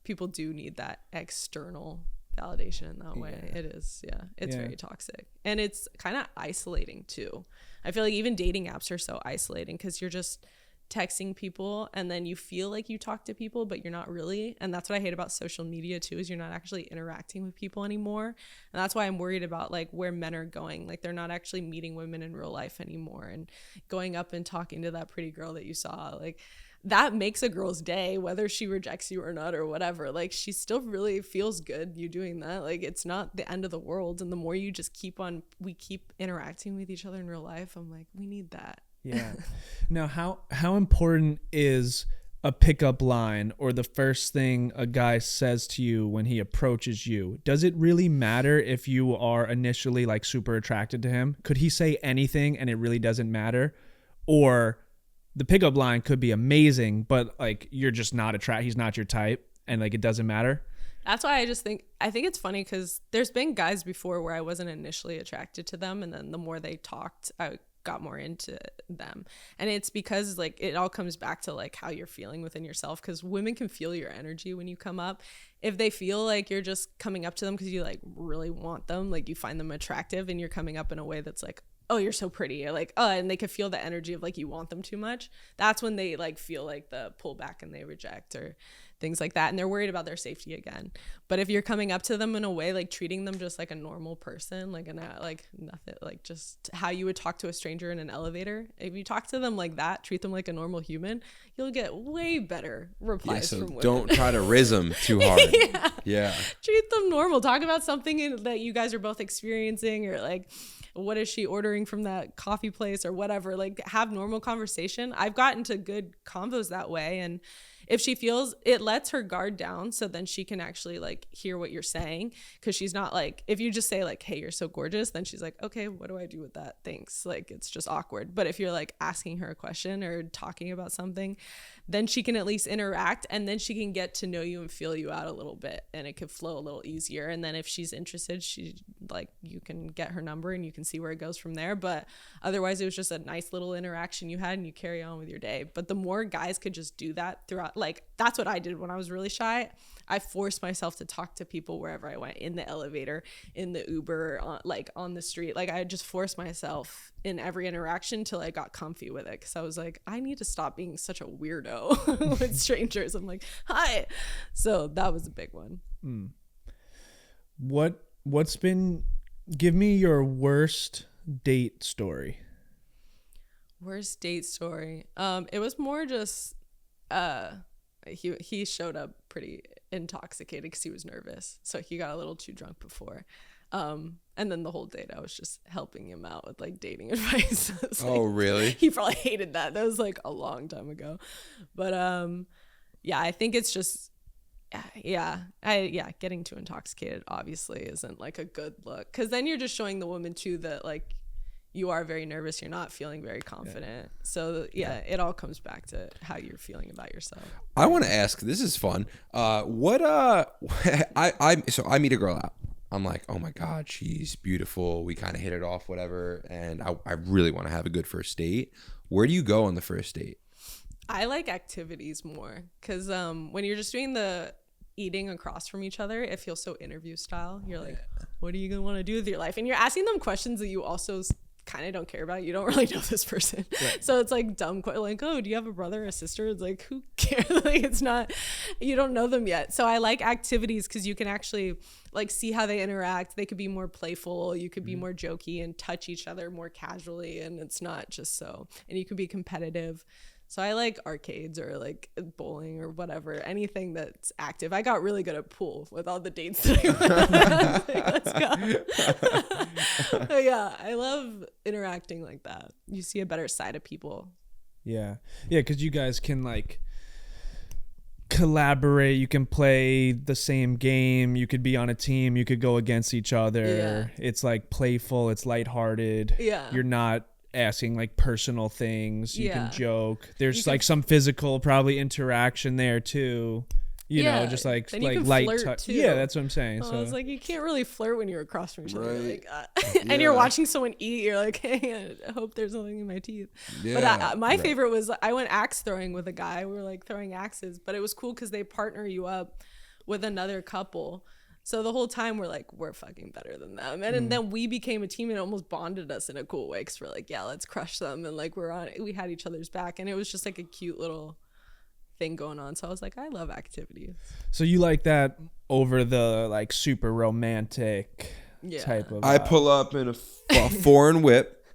people do need that external validation in that way. Yeah. It is. Yeah. It's Yeah. very toxic. And it's kind of isolating too. I feel like even dating apps are so isolating because you're just texting people and then you feel like you talk to people, but you're not really. And that's what I hate about social media too, is you're not actually interacting with people anymore. And that's why I'm worried about like where men are going. Like they're not actually meeting women in real life anymore and going up and talking to that pretty girl that you saw. Like that makes a girl's day, whether she rejects you or not or whatever. Like she still really feels good you doing that. Like it's not the end of the world. And the more you just keep interacting with each other in real life, I'm like, we need that. Yeah. Now, how important is a pickup line or the first thing a guy says to you when he approaches you? Does it really matter if you are initially like super attracted to him? Could he say anything and it really doesn't matter? Or the pickup line could be amazing, but like you're just not attracted. He's not your type and like it doesn't matter. That's why I think it's funny because there's been guys before where I wasn't initially attracted to them. And then the more they talked, I got more into them. And it's because like it all comes back to like how you're feeling within yourself, because women can feel your energy when you come up. If they feel like you're just coming up to them because you like really want them, like you find them attractive and you're coming up in a way that's like, oh, you're so pretty, or like, oh, and they could feel the energy of like you want them too much, that's when they like feel like the pullback and they reject or things like that, and they're worried about their safety again. But if you're coming up to them in a way like treating them just like a normal person, like like nothing, like just how you would talk to a stranger in an elevator, if you talk to them like that, treat them like a normal human, you'll get way better replies from women. Don't try to riz them too hard. Yeah. Treat them normal. Talk about something that you guys are both experiencing, or like, what is she ordering from that coffee place or whatever. Like have normal conversation. I've gotten to good convos that way, and if she feels it lets her guard down, so then she can actually like hear what you're saying, because she's not like, if you just say like, hey, you're so gorgeous, then she's like, okay, what do I do with that? Thanks. Like it's just awkward. But if you're like asking her a question or talking about something, then she can at least interact, and then she can get to know you and feel you out a little bit, and it could flow a little easier. And then if she's interested, she like, you can get her number and you can see where it goes from there. But otherwise it was just a nice little interaction you had and you carry on with your day. But the more guys could just do that throughout, like that's what I did when I was really shy. I forced myself to talk to people wherever I went, in the elevator, in the Uber, like on the street. Like I just forced myself in every interaction till I got comfy with it, because I was like, I need to stop being such a weirdo with strangers. I'm like, hi. So that was a big one. What's been, give me your worst date story. Worst date story. It was more just he showed up pretty intoxicated because he was nervous, so he got a little too drunk before, and then the whole date I was just helping him out with like dating advice. Oh, really? He probably hated that. That was like a long time ago. But yeah, I think it's just getting too intoxicated obviously isn't like a good look, because then you're just showing the woman too that like you are very nervous, you're not feeling very confident. So it all comes back to how you're feeling about yourself. I want to ask, this is fun. I meet a girl out. I'm like, oh my God, she's beautiful. We kind of hit it off, whatever. And I really want to have a good first date. Where do you go on the first date? I like activities more, because when you're just doing the eating across from each other, it feels so interview style. You're like, what are you gonna want to do with your life? And you're asking them questions that you also kind of don't care about. You don't really know this person, right? So it's like dumb, like, oh, do you have a brother or a sister? It's like, who cares? Like, it's not, you don't know them yet. So I like activities because you can actually like see how they interact. They could be more playful, you could be more jokey and touch each other more casually, and it's not just so, and you can be competitive. So I like arcades or like bowling or whatever, anything that's active. I got really good at pool with all the dates that I went. Let's go. Yeah, I love interacting like that. You see a better side of people. Yeah, because you guys can like collaborate. You can play the same game. You could be on a team. You could go against each other. Yeah. It's like playful. It's lighthearted. Yeah, you're not asking like personal things. You can joke. There's like some physical probably interaction there too, you know, just like light touch. Yeah, that's what I'm saying. So it's like you can't really flirt when you're across from each other, like and you're watching someone eat, you're like, hey, I hope there's nothing in my teeth. But my favorite was I went axe throwing with a guy. We were like throwing axes, but it was cool because they partner you up with another couple. So the whole time we're like, we're fucking better than them. And then we became a team and it almost bonded us in a cool way because we're like, yeah, let's crush them. And like we had each other's back. And it was just like a cute little thing going on. So I was like, I love activities. So you like that over the like super romantic type of I pull up in a foreign whip.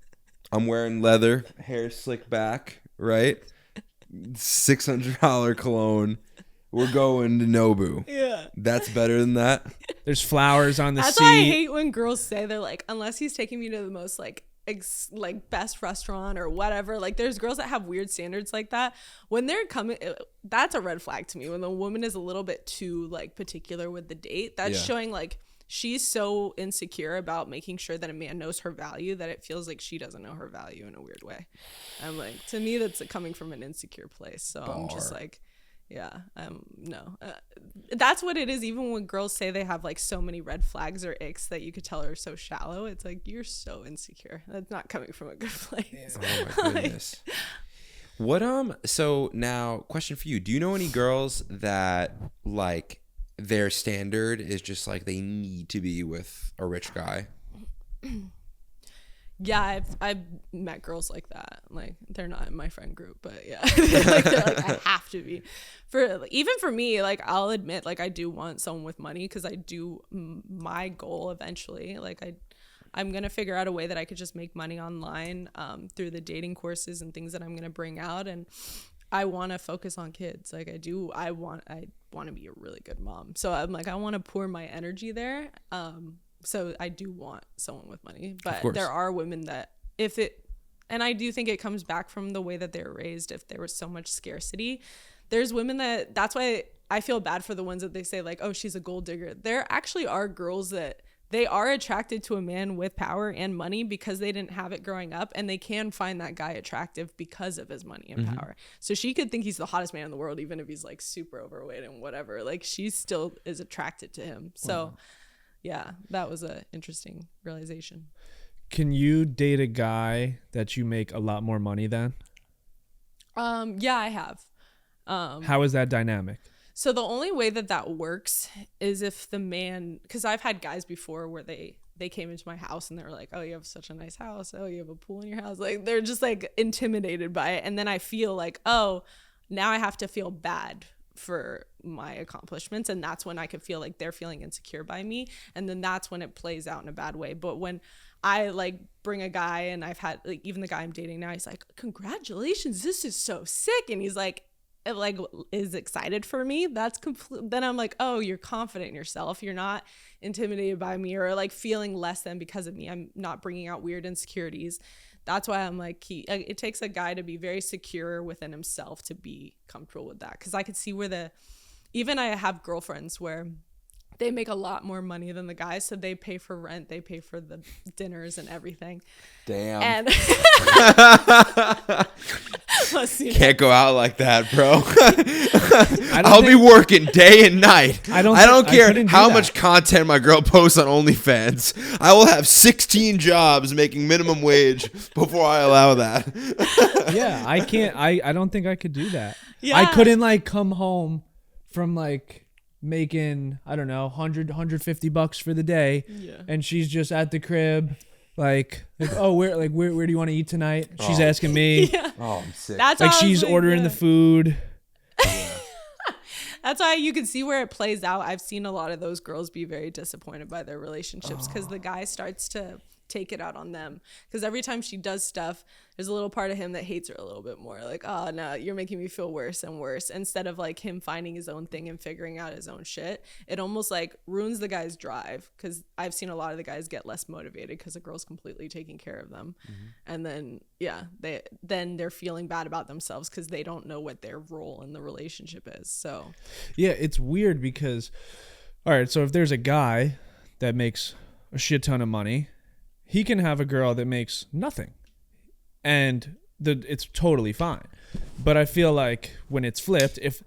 I'm wearing leather, hair slicked back, right? $600 cologne. We're going to Nobu. Yeah. That's better than that. There's flowers on the That's seat. why I hate when girls say they're like, unless he's taking me to the most like best restaurant or whatever. Like there's girls that have weird standards like that. When they're coming, that's a red flag to me. When the woman is a little bit too like particular with the date, that's showing like she's so insecure about making sure that a man knows her value that it feels like she doesn't know her value in a weird way. I'm like, to me, that's coming from an insecure place. So I'm just like, yeah, no, that's what it is. Even when girls say they have like so many red flags or icks that you could tell are so shallow, it's like, you're so insecure. That's not coming from a good place. Oh my goodness. What so now question for you. Do you know any girls that like their standard is just like they need to be with a rich guy? Yeah, I've met girls like that. Like they're not in my friend group, but yeah, they're like I have to be. Even for me, like I'll admit, like I do want someone with money because I do. My goal eventually, like I'm gonna figure out a way that I could just make money online through the dating courses and things that I'm gonna bring out, and I want to focus on kids. Like I want to be a really good mom. So I'm like I want to pour my energy there. So I do want someone with money, but there are women that and I do think it comes back from the way that they're raised. If there was so much scarcity, there's women that's why I feel bad for the ones that they say like, oh, she's a gold digger. There actually are girls that they are attracted to a man with power and money because they didn't have it growing up, and they can find that guy attractive because of his money and power. So she could think he's the hottest man in the world, even if he's like super overweight and whatever. Like she still is attracted to him. So yeah, that was an interesting realization. Can you date a guy that you make a lot more money than? Yeah, I have. How is that dynamic? So the only way that works is if the man, because I've had guys before where they came into my house and they were like, oh, you have such a nice house. Oh, you have a pool in your house. Like they're just like intimidated by it. And then I feel like, oh, now I have to feel bad for my accomplishments, and that's when I could feel like they're feeling insecure by me, and then that's when it plays out in a bad way. But when I like bring a guy, and I've had like even the guy I'm dating now, he's like, congratulations, this is so sick, and he's like is excited for me, that's complete. Then I'm like, oh, you're confident in yourself, you're not intimidated by me or like feeling less than because of me. I'm not bringing out weird insecurities. That's why I'm like, it takes a guy to be very secure within himself to be comfortable with that. Because I could see where even I have girlfriends where they make a lot more money than the guys, so they pay for rent, they pay for the dinners and everything. Damn. And can't go out like that, bro. I'll be working day and night. I don't care how much content my girl posts on OnlyFans. I will have 16 jobs making minimum wage before I allow that. Yeah, I can't. I don't think I could do that. Yeah. I couldn't like come home from like making, I don't know, $150 for the day, and she's just at the crib like oh, where do you want to eat tonight? She's asking me. Yeah. Oh, I'm sick. That's like she's ordering the food. That's why you can see where it plays out. I've seen a lot of those girls be very disappointed by their relationships because the guy starts to take it out on them. Because every time she does stuff, there's a little part of him that hates her a little bit more. Like, oh, no, you're making me feel worse and worse. Instead of like him finding his own thing and figuring out his own shit, it almost like ruins the guy's drive. Because I've seen a lot of the guys get less motivated because the girl's completely taking care of them. And then, yeah, they're feeling bad about themselves because they don't know what their role in the relationship is. So, yeah, it's weird because, all right, so if there's a guy that makes a shit ton of money, he can have a girl that makes nothing, and it's totally fine. But I feel like when it's flipped, if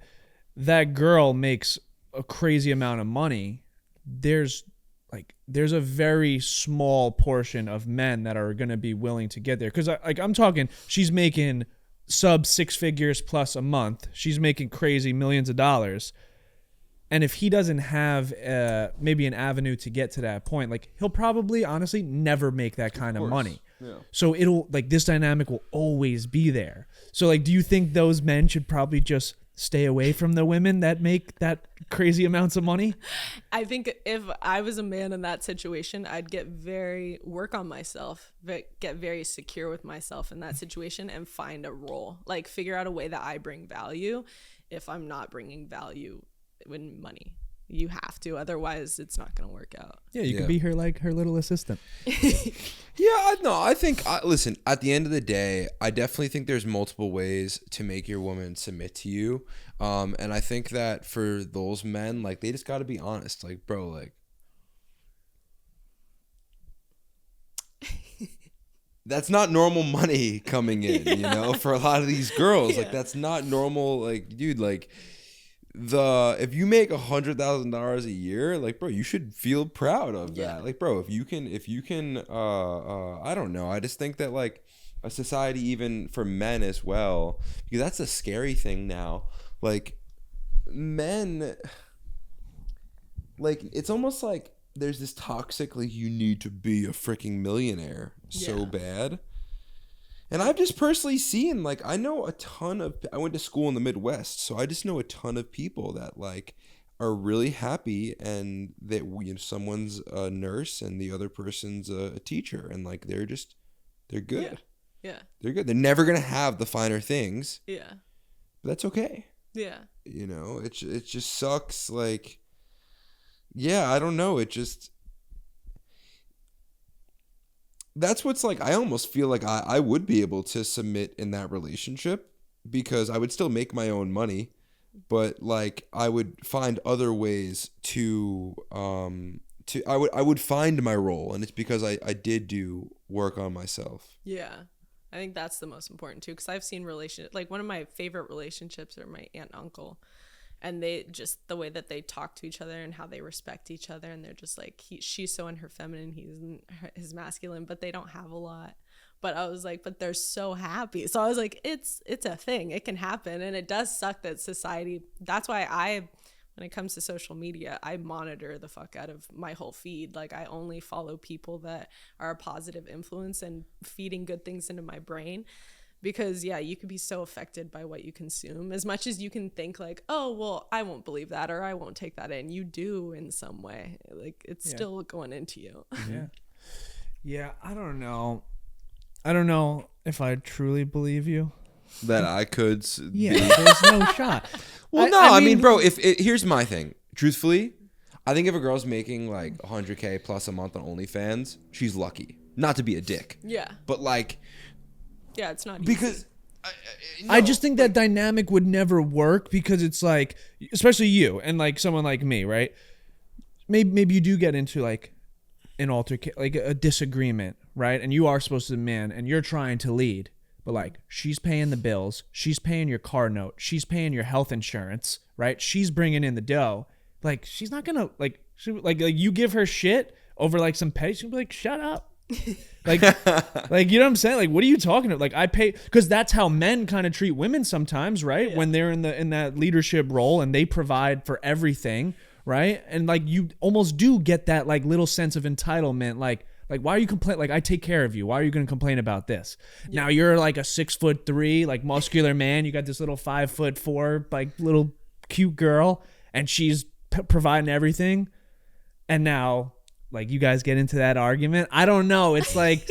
that girl makes a crazy amount of money, there's a very small portion of men that are going to be willing to get there. Because I'm talking, she's making sub 6 figures plus a month. She's making crazy millions of dollars. And if he doesn't have maybe an avenue to get to that point, like he'll probably honestly never make that kind of money. Yeah. So it'll like this dynamic will always be there. So like, do you think those men should probably just stay away from the women that make that crazy amounts of money? I think if I was a man in that situation, I'd work on myself, get very secure with myself in that situation and find a role, like figure out a way that I bring value. If I'm not bringing value in money, you have to, otherwise it's not going to work out. Yeah, you could be her little assistant. Yeah, no, I think, listen, at the end of the day, I definitely think there's multiple ways to make your woman submit to you. And I think that for those men, like, they just got to be honest. Like, bro, like, that's not normal money coming in, you know, for a lot of these girls. Like, that's not normal. Like, dude, like, if you make $100,000 a year, like, bro, you should feel proud of that. Like, bro, if you can I don't know, I just think that like a society, even for men as well, because that's a scary thing now, like men, like it's almost like there's this toxic, like, you need to be a freaking millionaire so bad. And I've just personally seen, like, I know a ton of, I went to school in the Midwest, so I just know a ton of people that, like, are really happy and that someone's a nurse and the other person's a teacher. And, like, they're good. Yeah. They're good. They're never going to have the finer things. Yeah. But that's okay. Yeah. You know, it just sucks. Like, yeah, I don't know. It just... That's what's like, I almost feel like I would be able to submit in that relationship because I would still make my own money, but like I would find other ways I would find my role, and it's because I did do work on myself. Yeah. I think that's the most important too, because I've seen like one of my favorite relationships are my aunt and uncle. And they just, the way that they talk to each other and how they respect each other, and they're just like, she's so in her feminine, he's in his masculine, but they don't have a lot. But I was like, but they're so happy. So I was like, it's a thing, it can happen. And it does suck that society, that's why when it comes to social media, I monitor the fuck out of my whole feed. Like, I only follow people that are a positive influence and feeding good things into my brain. Because, yeah, you could be so affected by what you consume. As much as you can think like, oh, well, I won't believe that or I won't take that in. You do in some way. Like, it's still going into you. Yeah. Yeah, I don't know. I don't know if I truly believe you. That I could... Yeah, there's no shot. Well, I mean, bro, here's my thing. Truthfully, I think if a girl's making like $100K plus a month on OnlyFans, she's lucky. Not to be a dick. Yeah. But like... Yeah, it's not because easy. I just think that dynamic would never work because it's like, especially you and like someone like me, right? Maybe you do get into like an like a disagreement, right? And you are supposed to be the man and you're trying to lead, but like she's paying the bills, she's paying your car note, she's paying your health insurance, right? She's bringing in the dough. Like she's not gonna like you give her shit over like some pay, she'll be like, shut up. like you know what I'm saying? Like, what are you talking about? Like, I pay, because that's how men kind of treat women sometimes, right? Yeah. When they're in that leadership role and they provide for everything, right? And like you almost do get that like little sense of entitlement, like why are you complaining? Like, I take care of you. Why are you gonna complain about this? Yeah. Now you're like a 6'3", like muscular man. You got this little 5'4", like little cute girl, and she's providing everything, and now. Like, you guys get into that argument. I don't know. It's like...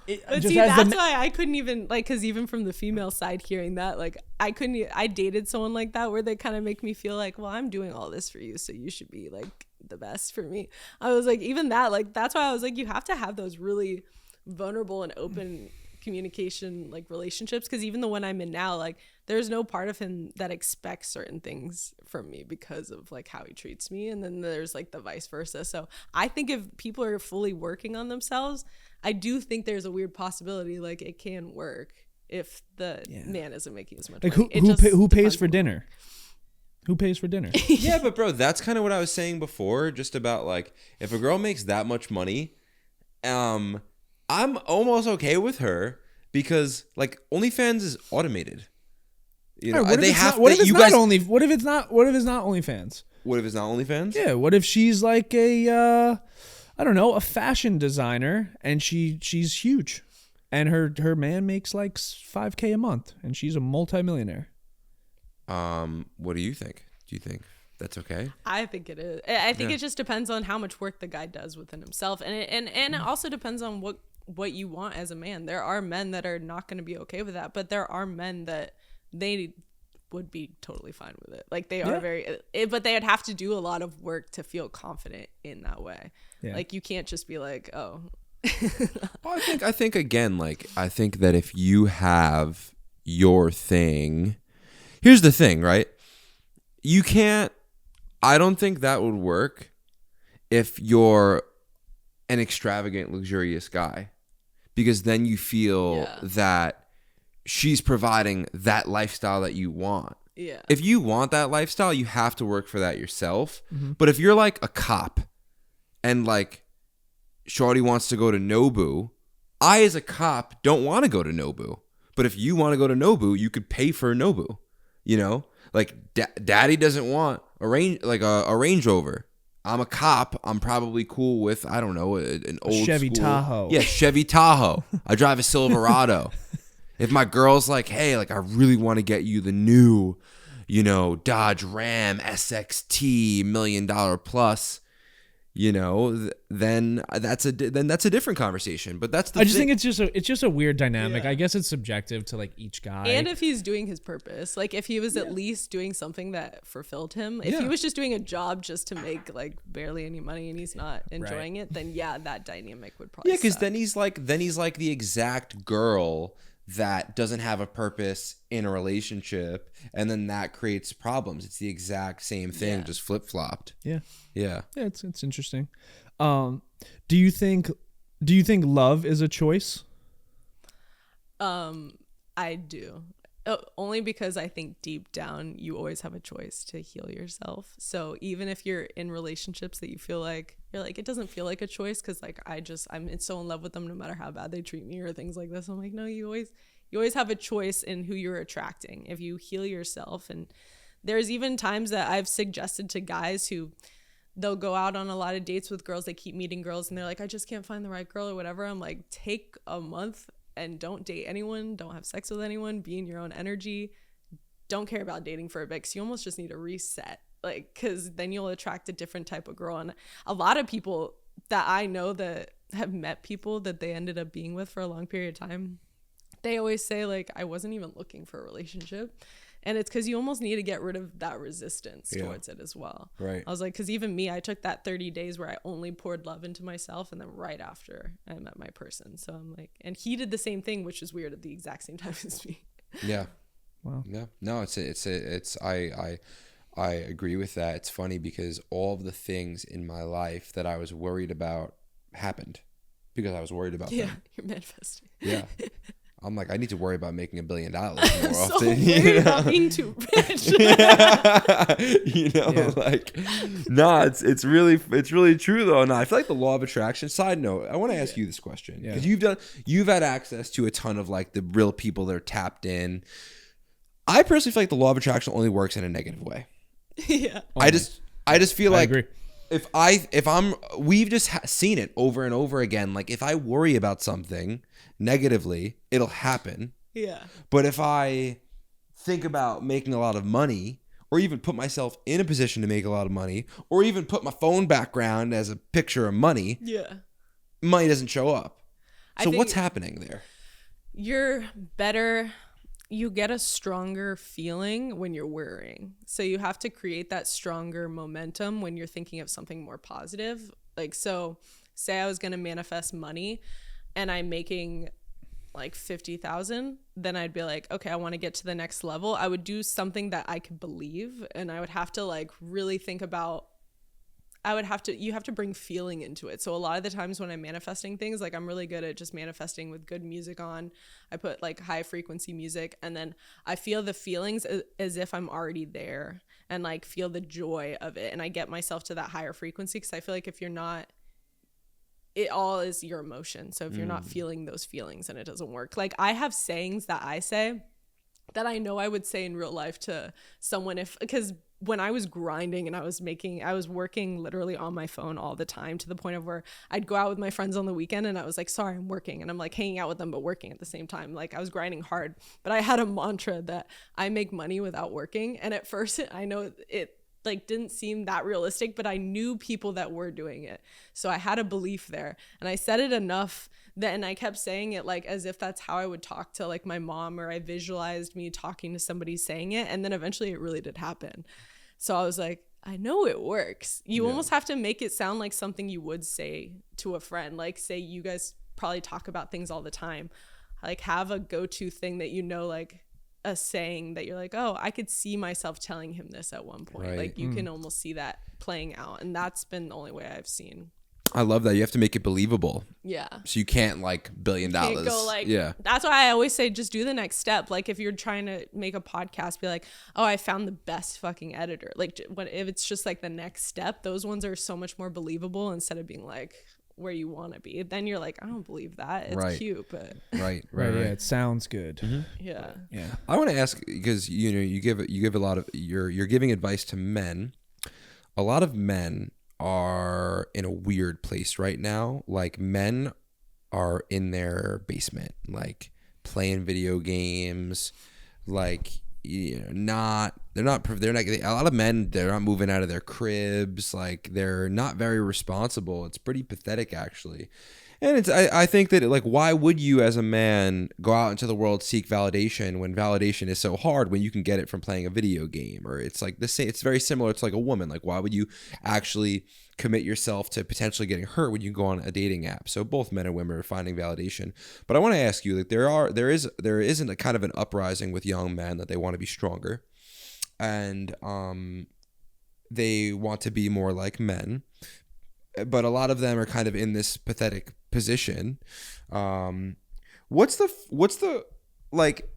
But see, that's why I couldn't even... Like, because even from the female side, hearing that, like, I couldn't... I dated someone like that where they kind of make me feel like, well, I'm doing all this for you, so you should be, like, the best for me. I was like, even that, like, that's why I was like, you have to have those really vulnerable and open communication, like, relationships. Because even the one I'm in now, like, there's no part of him that expects certain things from me because of like how he treats me, and then there's like the vice versa. So I think if people are fully working on themselves, I do think there's a weird possibility like it can work if the man isn't making as much like money. Who pays for dinner? Who pays for dinner? Yeah, but bro, that's kind of what I was saying before, just about like if a girl makes that much money, I'm almost okay with her because like OnlyFans is automated. You know, All right, they have. what if it's you not guys. only? What if it's not? What if it's not OnlyFans? What if it's not OnlyFans? Yeah. What if she's like a, I don't know, a fashion designer, and she's huge, and her man makes like $5,000 a month, and she's a multimillionaire. What do you think? Do you think that's okay? I think it is. I think it just depends on how much work the guy does within himself, and it also depends on what you want as a man. There are men that are not going to be okay with that, but there are men that they would be totally fine with it. Like they are but they'd have to do a lot of work to feel confident in that way. Yeah. Like you can't just be like, oh. Well, I think again, like I think that if you have your thing, here's the thing, right? You can't. I don't think that would work if you're an extravagant, luxurious guy, because then you feel that she's providing that lifestyle that you want. Yeah. If you want that lifestyle, you have to work for that yourself. Mm-hmm. But if you're like a cop and like shorty wants to go to Nobu, I as a cop don't want to go to Nobu. But if you want to go to Nobu, you could pay for Nobu. You know, like daddy doesn't want a Range Rover. I'm a cop. I'm probably cool with, I don't know, an old Chevy school, Tahoe. Yeah, Chevy Tahoe. I drive a Silverado. If my girl's like, hey, like I really want to get you the new, you know, Dodge Ram SXT $1 million plus, you know, then that's a different conversation. But that's the I just think it's just a weird dynamic. Yeah. I guess it's subjective to like each guy. And if he's doing his purpose, like if he was at least doing something that fulfilled him, if he was just doing a job just to make like barely any money and he's not enjoying it, then that dynamic would probably because suck. then he's like the exact girl that doesn't have a purpose in a relationship, and then that creates problems. It's the exact same thing, just flip-flopped. Yeah. It's interesting. Do you think love is a choice? I do. Only because I think deep down you always have a choice to heal yourself. So even if you're in relationships that you feel like you're like, it doesn't feel like a choice because like I'm so in love with them no matter how bad they treat me or things like this. I'm like, no, you always have a choice in who you're attracting if you heal yourself. And there's even times that I've suggested to guys who they'll go out on a lot of dates with girls. They keep meeting girls and they're like, I just can't find the right girl or whatever. I'm like, take a month and don't date anyone. Don't have sex with anyone. Be in your own energy. Don't care about dating for a bit because you almost just need a reset. Like, because then you'll attract a different type of girl. And a lot of people that I know that have met people that they ended up being with for a long period of time, they always say, like, I wasn't even looking for a relationship. And it's because you almost need to get rid of that resistance towards it as well. Right. I was like, because even me, I took that 30 days where I only poured love into myself. And then right after I met my person. So I'm like, and he did the same thing, which is weird at the exact same time as me. Yeah. Wow. Yeah. No, I agree with that. It's funny because all of the things in my life that I was worried about happened because I was worried about them. Yeah, you're manifesting. Yeah. I'm like, I need to worry about making $1 billion more So often. worried about being too rich. Like, nah, it's really true though. No, I feel like the law of attraction. Side note, I want to ask you this question because you've had access to a ton of like the real people that are tapped in. I personally feel like the law of attraction only works in a negative way. Yeah. I just feel like agree. we've just seen it over and over again. Like if I worry about something negatively, it'll happen. Yeah. But if I think about making a lot of money, or even put myself in a position to make a lot of money, or even put my phone background as a picture of money, money doesn't show up. So what's happening there? You're better. You get a stronger feeling when you're worrying. So you have to create that stronger momentum when you're thinking of something more positive. Like, so say I was going to manifest money and I'm making like 50,000, then I'd be like, okay, I want to get to the next level. I would do something that I could believe, and I would have to like really think about, you have to bring feeling into it. So a lot of the times when I'm manifesting things, like I'm really good at just manifesting with good music on. I put like high frequency music, and then I feel the feelings as if I'm already there, and like feel the joy of it. And I get myself to that higher frequency because I feel like if you're not, it all is your emotion. So if you're not feeling those feelings, then it doesn't work. Like I have sayings that I say that I know I would say in real life to someone because when I was grinding and I was working literally on my phone all the time to the point of where I'd go out with my friends on the weekend and I was like, sorry, I'm working. And I'm like hanging out with them, but working at the same time. Like I was grinding hard, but I had a mantra that I make money without working. And at first I know it like didn't seem that realistic, but I knew people that were doing it. So I had a belief there and I said it enough that, and I kept saying it like as if that's how I would talk to like my mom, or I visualized me talking to somebody saying it. And then eventually it really did happen. So I was like, I know it works. You almost have to make it sound like something you would say to a friend. Like say you guys probably talk about things all the time. Like have a go-to thing that you know, like a saying that you're like, oh, I could see myself telling him this at one point. Right. Like you can almost see that playing out. And that's been the only way I've seen. I love that. You have to make it believable. Yeah. So you can't like $1 billion. Can't go like, yeah. That's why I always say just do the next step. Like if you're trying to make a podcast, be like, oh, I found the best fucking editor. Like if it's just like the next step, those ones are so much more believable instead of being like where you want to be. Then you're like, I don't believe that. It's Right. cute, but Right. Yeah, it sounds good. yeah. Yeah. I want to ask, because you know you give a lot of you're giving advice to men. A lot of men are in a weird place right now. Like men are in their basement, like playing video games, like you know, they're not a lot of men, they're not moving out of their cribs, like they're not very responsible. It's pretty pathetic actually. And I think that like, why would you as a man go out into the world, seek validation when validation is so hard when you can get it from playing a video game? Or it's like the same, it's very similar to like a woman. Like why would you actually commit yourself to potentially getting hurt when you go on a dating app? So both men and women are finding validation. But I want to ask you that there isn't a kind of an uprising with young men that they want to be stronger, and they want to be more like men. But a lot of them are kind of in this pathetic position. What's the like,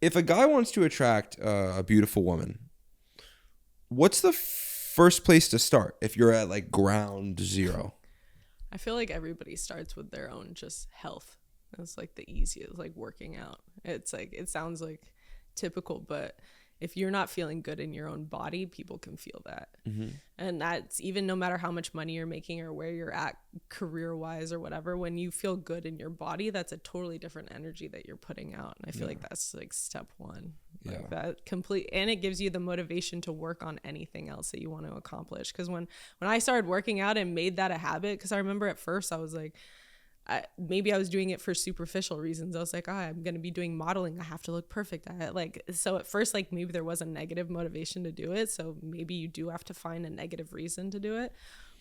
if a guy wants to attract a beautiful woman, what's the first place to start if you're at like ground zero? I feel like everybody starts with their own just health. It's like the easiest, like working out. It's like, it sounds like typical, but if you're not feeling good in your own body, people can feel that. And that's even no matter how much money you're making or where you're at career wise or whatever, when you feel good in your body, that's a totally different energy that you're putting out. And I feel like that's like step one. Like that complete, and it gives you the motivation to work on anything else that you want to accomplish. Because when I started working out and made that a habit, because I remember at first I was like, maybe I was doing it for superficial reasons. I was like, I'm going to be doing modeling. I have to look perfect. So at first, like maybe there was a negative motivation to do it. So maybe you do have to find a negative reason to do it.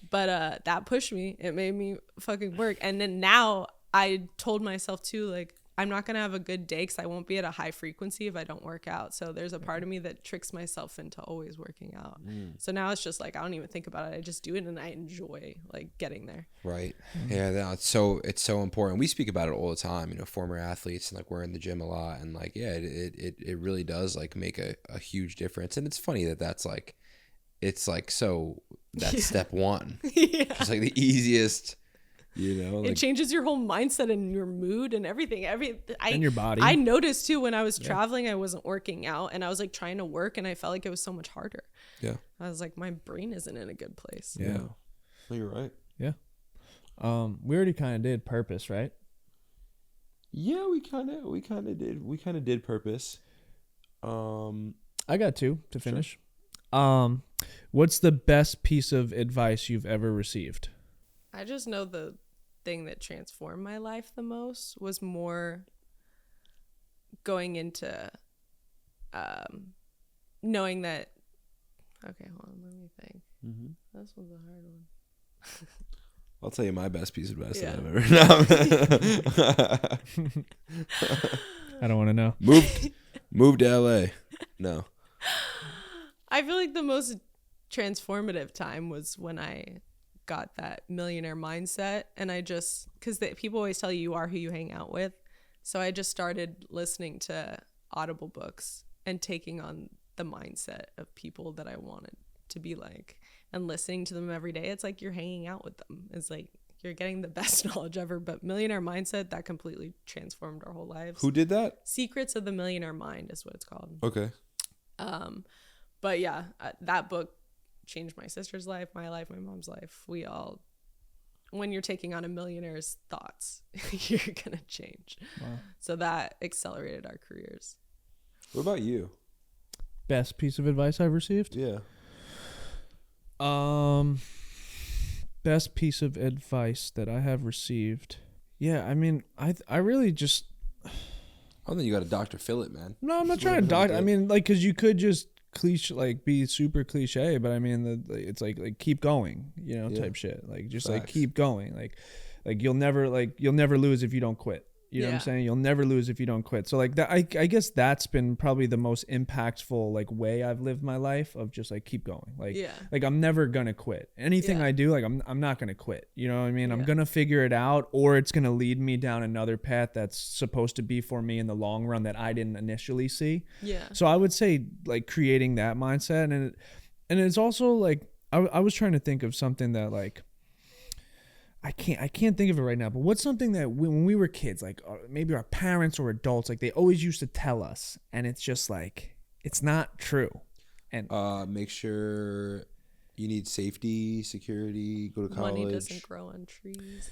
But that pushed me. It made me fucking work. And then now I told myself too, like, I'm not going to have a good day because I won't be at a high frequency if I don't work out. So there's a part of me that tricks myself into always working out. So now it's just like, I don't even think about it. I just do it and I enjoy like getting there. Right. Yeah. It's so important. We speak about it all the time, you know, former athletes, and like we're in the gym a lot, and like, yeah, it really does like make a huge difference. And it's funny that's like, it's like, so that's step one. It's like the easiest. You know, like, it changes your whole mindset and your mood and everything. And your body. I noticed too when I was traveling, I wasn't working out and I was like trying to work and I felt like it was so much harder. Yeah. I was like, my brain isn't in a good place. Yeah. No, you're right. Yeah. We already kind of did purpose, right? Yeah, we kind of did purpose. I got two to finish. What's the best piece of advice you've ever received? I just know the thing that transformed my life the most was more going into knowing that, okay, hold on, let me think. This one's a hard one. I'll tell you my best piece of advice Yeah. that I've ever known. I don't want to know. Move to LA. No. I feel like the most transformative time was when I got that millionaire mindset, and I just, because people always tell you are who you hang out with, so I just started listening to Audible books and taking on the mindset of people that I wanted to be like and listening to them every day. It's like you're hanging out with them. It's like you're getting the best knowledge ever. But Millionaire Mindset, that completely transformed our whole lives. Who did that? Secrets of the Millionaire Mind is what it's called. Okay. But yeah, that book changed my sister's life, my mom's life. We all, when you're taking on a millionaire's thoughts, you're gonna change. Wow. So that accelerated our careers. What about you? Best piece of advice I've received? Yeah. Best piece of advice that I have received. Yeah, I mean, I really just. I don't think you got to Dr. Phil it, man. No, I'm not trying to doc. I mean, like, because you could just be super cliche, but I mean, it's like keep going, type shit. Like, just like keep going. Like you'll never lose if you don't quit. You know what I'm saying? You'll never lose if you don't quit. So like that, I guess that's been probably the most impactful like way I've lived my life, of just like keep going. Like I'm never gonna quit. Anything I do, like I'm not gonna quit. You know what I mean? I'm gonna figure it out, or it's gonna lead me down another path that's supposed to be for me in the long run that I didn't initially see. Yeah. So I would say like creating that mindset, and it's also like I was trying to think of something that like. I can't think of it right now, but what's something that when we were kids, like maybe our parents or adults, like they always used to tell us, and it's just like, it's not true. And make sure you need safety, security, go to college. Money doesn't grow on trees.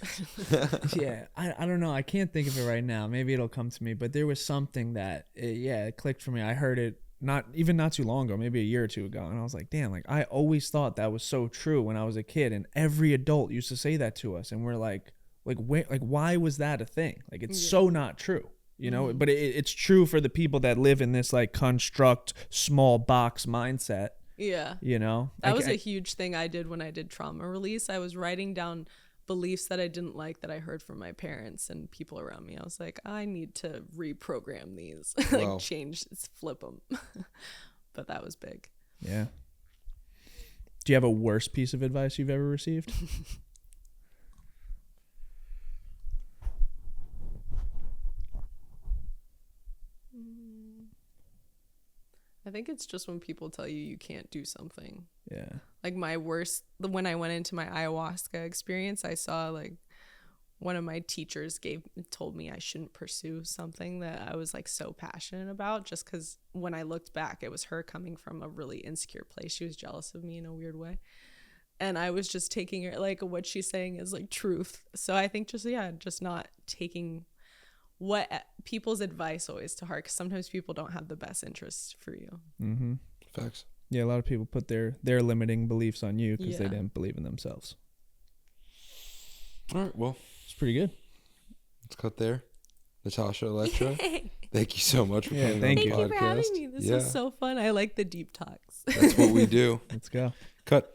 Yeah, I don't know. I can't think of it right now. Maybe it'll come to me, but there was something that, it clicked for me. I heard it not too long ago, maybe a year or two ago, and I was like, damn, like I always thought that was so true when I was a kid, and every adult used to say that to us, and we're like why was that a thing? Like it's so not true, but it's true for the people that live in this like construct small box mindset. That was a huge thing I did when I did trauma release. I was writing down beliefs that I didn't like that I heard from my parents and people around me. I was like, I need to reprogram these, like change, flip them. But that was big. Yeah. Do you have a worst piece of advice you've ever received? I think it's just when people tell you can't do something. Yeah. Like my worst, when I went into my ayahuasca experience, I saw like one of my teachers told me I shouldn't pursue something that I was like so passionate about, just because when I looked back, it was her coming from a really insecure place. She was jealous of me in a weird way. And I was just taking her, like what she's saying is like truth. So I think just not taking what people's advice always to heart, because sometimes people don't have the best interest for you. Mm-hmm. Facts. Yeah, a lot of people put their limiting beliefs on you because they didn't believe in themselves. All right, well, it's pretty good. Let's cut there. Natasha Electra, thank you so much for coming on the podcast. Thank you for having me. This was so fun. I like the deep talks. That's what we do. Let's go. Cut.